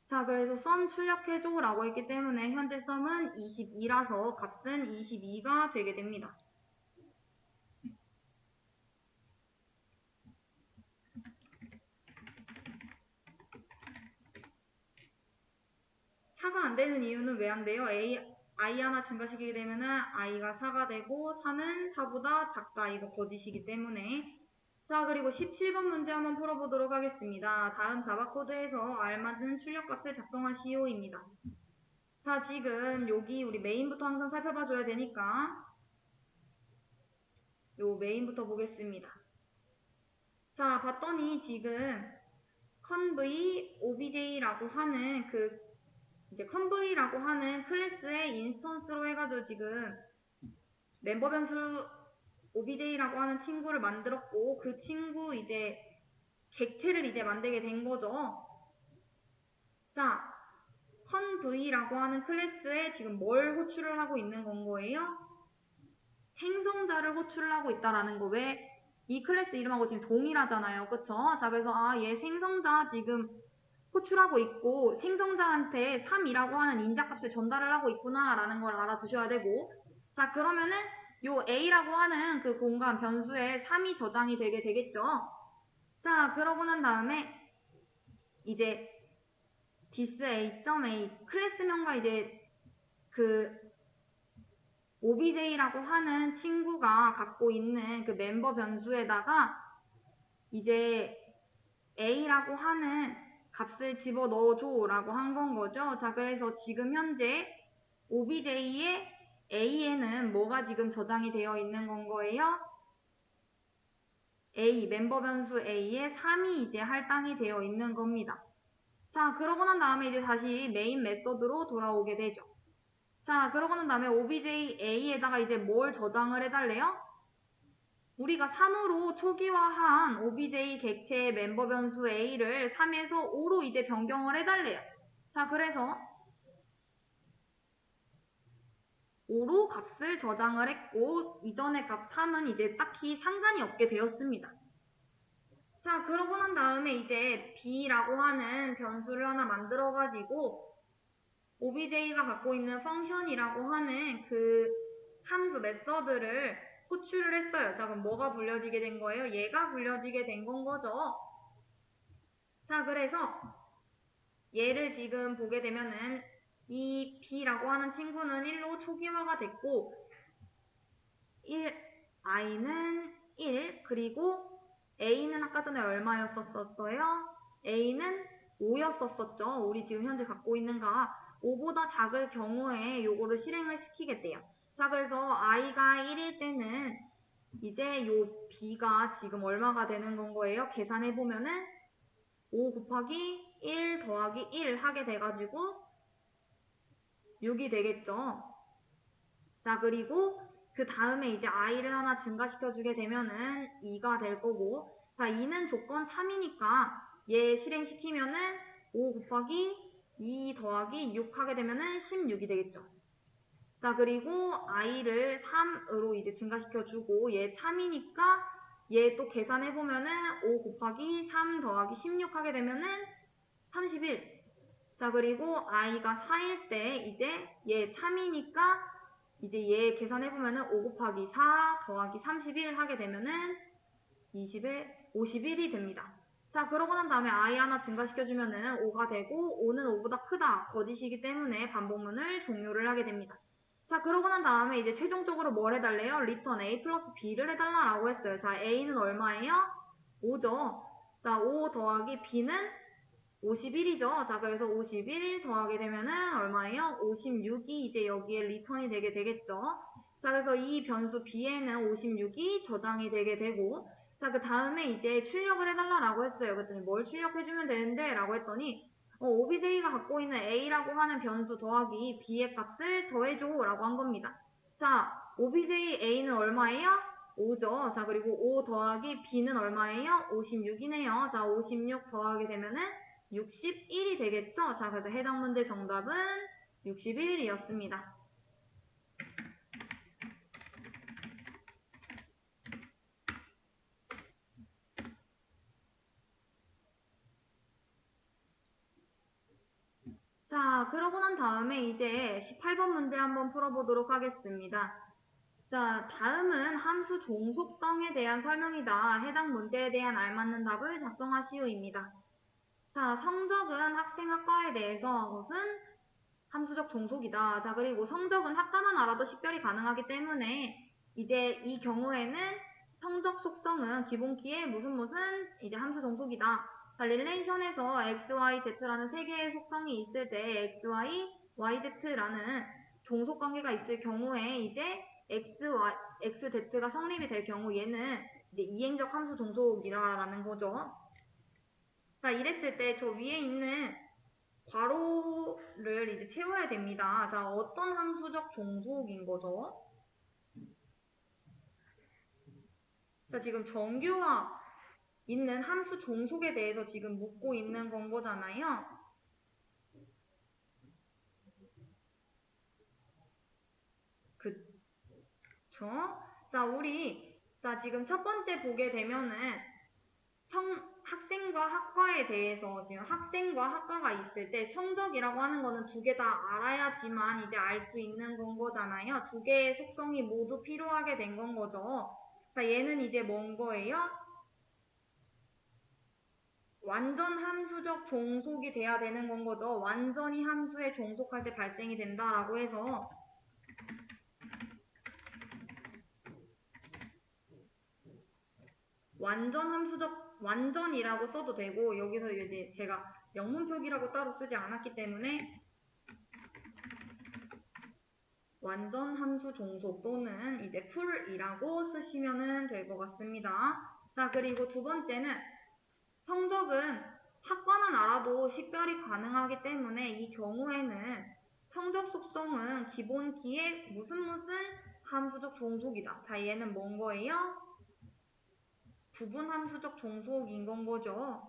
자, 그래서 썸 출력해줘 라고 했기 때문에 현재 썸은 22라서 값은 22가 되게 됩니다. 사가 안 되는 이유는 왜 안 돼요? i 하나 증가시키게 되면은 i가 4가 되고 4는 4보다 작다. 이거 거짓이기 때문에. 자, 그리고 17번 문제 한번 풀어보도록 하겠습니다. 다음 자바 코드에서 알맞은 출력값을 작성하시오입니다. 자, 지금 여기 우리 메인부터 항상 살펴봐줘야 되니까 요 메인부터 보겠습니다. 자, 봤더니 지금 conv obj라고 하는 이제 conv라고 하는 클래스의 인스턴스로 해가지고 지금 멤버 변수 obj라고 하는 친구를 만들었고, 그 친구 이제 객체를 이제 만들게 된 거죠. 자, conv라고 하는 클래스에 지금 뭘 호출을 하고 있는 건 거예요? 생성자를 호출을 하고 있다라는 거. 왜? 이 클래스 이름하고 지금 동일하잖아요. 그쵸? 자, 그래서 얘 생성자 지금 호출하고 있고 생성자한테 3이라고 하는 인자값을 전달을 하고 있구나 라는 걸 알아두셔야 되고, 자, 그러면은 요 A라고 하는 그 공간 변수에 3이 저장이 되게 되겠죠. 자, 그러고 난 다음에 이제 thisA.A 클래스명과 이제 그 obj라고 하는 친구가 갖고 있는 그 멤버 변수에다가 이제 A라고 하는 값을 집어넣어줘 라고 한 건 거죠. 자, 그래서 지금 현재 obj의 A에는 뭐가 지금 저장이 되어 있는 건 거예요? A, 멤버 변수 A에 3이 이제 할당이 되어 있는 겁니다. 자, 그러고 난 다음에 이제 다시 메인 메서드로 돌아오게 되죠. 자, 그러고 난 다음에 obj A에다가 이제 뭘 저장을 해달래요? 우리가 3으로 초기화한 obj 객체의 멤버 변수 A를 3에서 5로 이제 변경을 해달래요. 자, 그래서 5로 값을 저장을 했고, 이전의 값 3은 이제 딱히 상관이 없게 되었습니다. 자, 그러고 난 다음에 이제 B라고 하는 변수를 하나 만들어가지고, obj가 갖고 있는 펑션이라고 하는 그 함수 메서드를 호출을 했어요. 자, 그럼 뭐가 불려지게 된 거예요? 얘가 불려지게 된 건 거죠. 자, 그래서 얘를 지금 보게 되면은 이 B라고 하는 친구는 1로 초기화가 됐고, i는 1, 그리고 a는 아까 전에 얼마였었어요? a는 5였었죠. 우리 지금 현재 갖고 있는 가 5보다 작을 경우에 요거를 실행을 시키겠대요. 자, 그래서 i가 1일 때는 이제 요 b가 지금 얼마가 되는 건 거예요? 계산해보면은 5 곱하기 1 더하기 1 하게 돼가지고 6이 되겠죠. 자, 그리고 그 다음에 이제 i를 하나 증가시켜주게 되면은 2가 될 거고, 자, 2는 조건 참이니까 얘 실행시키면은 5 곱하기 2 더하기 6 하게 되면은 16이 되겠죠. 자, 그리고 i를 3으로 이제 증가시켜주고, 얘 참이니까 얘 또 계산해보면은 5 곱하기 3 더하기 16 하게 되면은 31. 자, 그리고 i가 4일 때 이제 얘 참이니까 이제 얘 계산해보면은 5 곱하기 4 더하기 31 하게 되면은 20에 51이 됩니다. 자, 그러고 난 다음에 i 하나 증가시켜주면은 5가 되고 5는 5보다 크다. 거짓이기 때문에 반복문을 종료를 하게 됩니다. 자, 그러고 난 다음에 이제 최종적으로 뭘 해달래요? return a 플러스 b를 해달라고 했어요. 자, a는 얼마예요? 5죠. 자, 5 더하기 b는 51이죠. 자, 그래서 51 더하게 되면은 얼마예요? 56이 이제 여기에 리턴이 되게 되겠죠. 자, 그래서 이 변수 b에는 56이 저장이 되게 되고, 자, 그 다음에 이제 출력을 해달라고 했어요. 그랬더니 뭘 출력해주면 되는데? 라고 했더니, OBJ가 갖고 있는 a라고 하는 변수 더하기 b의 값을 더해줘 라고 한 겁니다. 자, OBJ a는 얼마예요? 5죠. 자, 그리고 5 더하기 b는 얼마예요? 56이네요. 자, 56 더하게 되면은 61이 되겠죠? 자, 그래서 해당 문제 정답은 61이었습니다. 자, 그러고 난 다음에 이제 18번 문제 한번 풀어보도록 하겠습니다. 자, 다음은 함수 종속성에 대한 설명이다. 해당 문제에 대한 알맞는 답을 작성하시오입니다. 자, 성적은 학생 학과에 대해서 무슨 함수적 종속이다. 자, 그리고 성적은 학과만 알아도 식별이 가능하기 때문에 이제 이 경우에는 성적 속성은 기본키에 무슨 이제 함수 종속이다. 자, 릴레이션에서 x, y, z라는 세 개의 속성이 있을 때 x, y, y, z라는 종속 관계가 있을 경우에 이제 x, y, x, z가 성립이 될 경우 얘는 이제 이행적 함수 종속이라는 거죠. 자, 이랬을 때 저 위에 있는 괄호를 이제 채워야 됩니다. 자, 어떤 함수적 종속인 거죠? 자, 지금 정규와 있는 함수 종속에 대해서 지금 묻고 있는 건 거잖아요. 그쵸? 자, 지금 첫 번째 보게 되면은 학생과 학과에 대해서 지금 학생과 학과가 있을 때 성적이라고 하는 거는 두 개 다 알아야지만 이제 알 수 있는 건 거잖아요. 두 개의 속성이 모두 필요하게 된 건 거죠. 자, 얘는 이제 뭔 거예요? 완전 함수적 종속이 돼야 되는 건 거죠. 완전히 함수에 종속할 때 발생이 된다라고 해서 완전 함수적 완전이라고 써도 되고 여기서 이제 제가 영문 표기라고 따로 쓰지 않았기 때문에 완전 함수 종속 또는 이제 풀이라고 쓰시면 될 것 같습니다. 자, 그리고 두 번째는 성적은 학과만 알아도 식별이 가능하기 때문에 이 경우에는 성적 속성은 기본 키에 무슨 함수적 종속이다. 자, 얘는 뭔 거예요? 부분 함수적 종속인 건 거죠.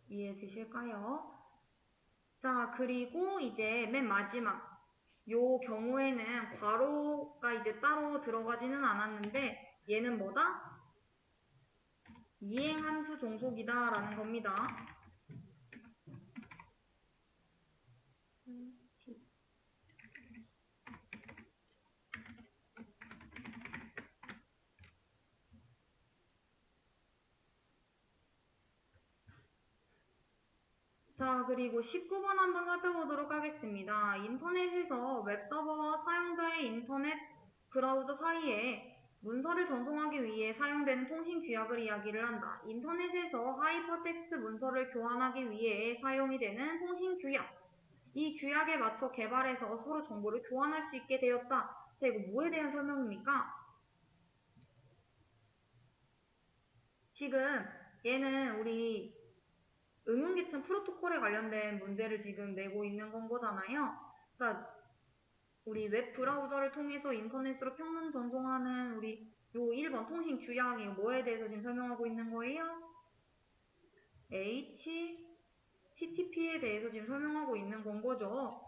이해되실까요? 자, 그리고 이제 맨 마지막 요 경우에는 괄호가 이제 따로 들어가지는 않았는데 얘는 뭐다? 이행함수 종속이다 라는 겁니다. 자, 그리고 19번 한번 살펴보도록 하겠습니다. 인터넷에서 웹서버와 사용자의 인터넷 브라우저 사이에 문서를 전송하기 위해 사용되는 통신 규약을 이야기를 한다. 인터넷에서 하이퍼텍스트 문서를 교환하기 위해 사용이 되는 통신 규약. 이 규약에 맞춰 개발해서 서로 정보를 교환할 수 있게 되었다. 자, 이거 뭐에 대한 설명입니까? 지금 얘는 우리 응용계층 프로토콜에 관련된 문제를 지금 내고 있는 건 거잖아요. 자, 우리 웹 브라우저를 통해서 인터넷으로 평론 전송하는 우리 요 1번 통신 규약, 이거 뭐에 대해서 지금 설명하고 있는 거예요? HTTP에 대해서 지금 설명하고 있는 건 거죠.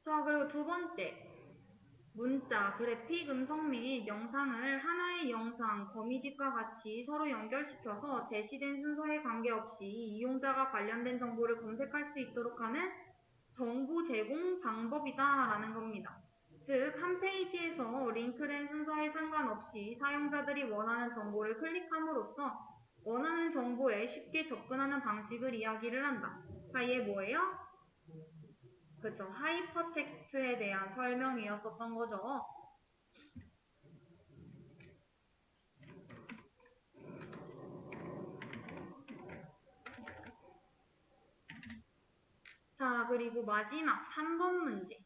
자, 그리고 두 번째. 문자, 그래픽, 음성 및 영상을 하나의 영상, 거미집과 같이 서로 연결시켜서 제시된 순서에 관계없이 이용자가 관련된 정보를 검색할 수 있도록 하는 정보 제공 방법이다라는 겁니다. 즉, 한 페이지에서 링크된 순서에 상관없이 사용자들이 원하는 정보를 클릭함으로써 원하는 정보에 쉽게 접근하는 방식을 이야기를 한다. 자, 얘 뭐예요? 그쵸. 하이퍼텍스트에 대한 설명이었었던 거죠. 자, 그리고 마지막 3번 문제.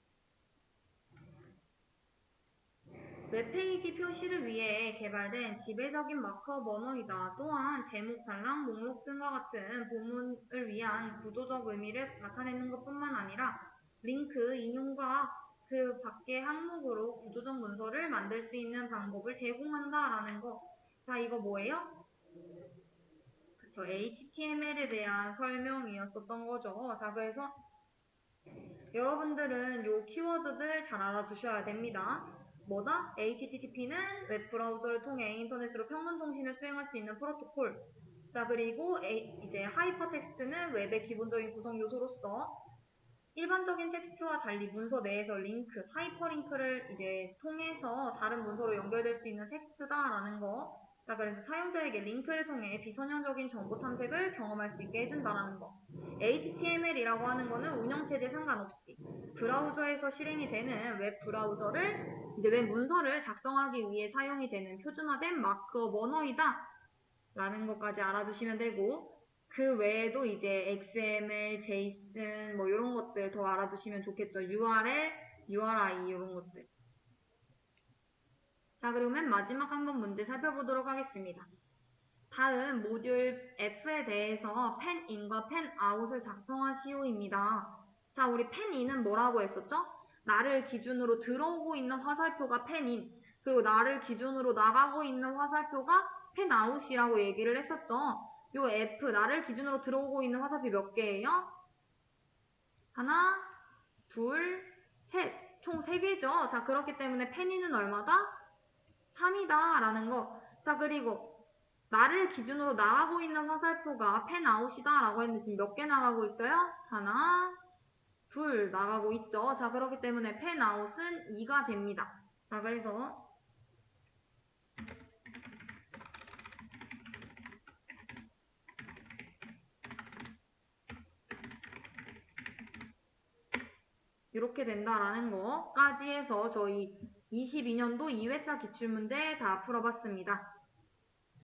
웹페이지 표시를 위해 개발된 지배적인 마크업 언어이다. 또한 제목, 단락, 목록 등과 같은 본문을 위한 구도적 의미를 나타내는 것뿐만 아니라 링크, 인용과 그 밖의 항목으로 구도적 문서를 만들 수 있는 방법을 제공한다라는 거. 자, 이거 뭐예요? 그쵸. HTML에 대한 설명이었었던 거죠. 자, 그래서 여러분들은 요 키워드들 잘 알아두셔야 됩니다. 뭐다? HTTP는 웹브라우저를 통해 인터넷으로 평문 통신을 수행할 수 있는 프로토콜. 자, 그리고 이제 하이퍼텍스트는 웹의 기본적인 구성 요소로서 일반적인 텍스트와 달리 문서 내에서 링크, 하이퍼링크를 이제 통해서 다른 문서로 연결될 수 있는 텍스트다라는 거. 자, 그래서 사용자에게 링크를 통해 비선형적인 정보 탐색을 경험할 수 있게 해준다라는 거. HTML이라고 하는 거는 운영체제 상관없이 브라우저에서 실행이 되는 웹 브라우저를 이제 웹 문서를 작성하기 위해 사용이 되는 표준화된 마크업 언어이다 라는 것까지 알아두시면 되고, 그 외에도 이제 XML, JSON 뭐 이런 것들 더 알아두시면 좋겠죠. URL, URI 이런 것들. 자, 그리고 맨 마지막 한번 문제 살펴보도록 하겠습니다. 다음 모듈 F에 대해서 펜인과 펜아웃을 작성하시오입니다. 자, 우리 펜인은 뭐라고 했었죠? 나를 기준으로 들어오고 있는 화살표가 펜인, 그리고 나를 기준으로 나가고 있는 화살표가 펜아웃이라고 얘기를 했었죠. 요 F, 나를 기준으로 들어오고 있는 화살표 몇 개예요? 하나, 둘, 셋. 총 3개죠. 자, 그렇기 때문에 펜인은 얼마다? 3이다 라는 거. 자, 그리고 나를 기준으로 나가고 있는 화살표가 펜아웃이다 라고 했는데 지금 몇 개 나가고 있어요? 하나, 둘 나가고 있죠. 자, 그렇기 때문에 펜아웃은 2가 됩니다. 자, 그래서 이렇게 된다라는 거까지 해서 저희 22년도 2회차 기출문제 다 풀어봤습니다.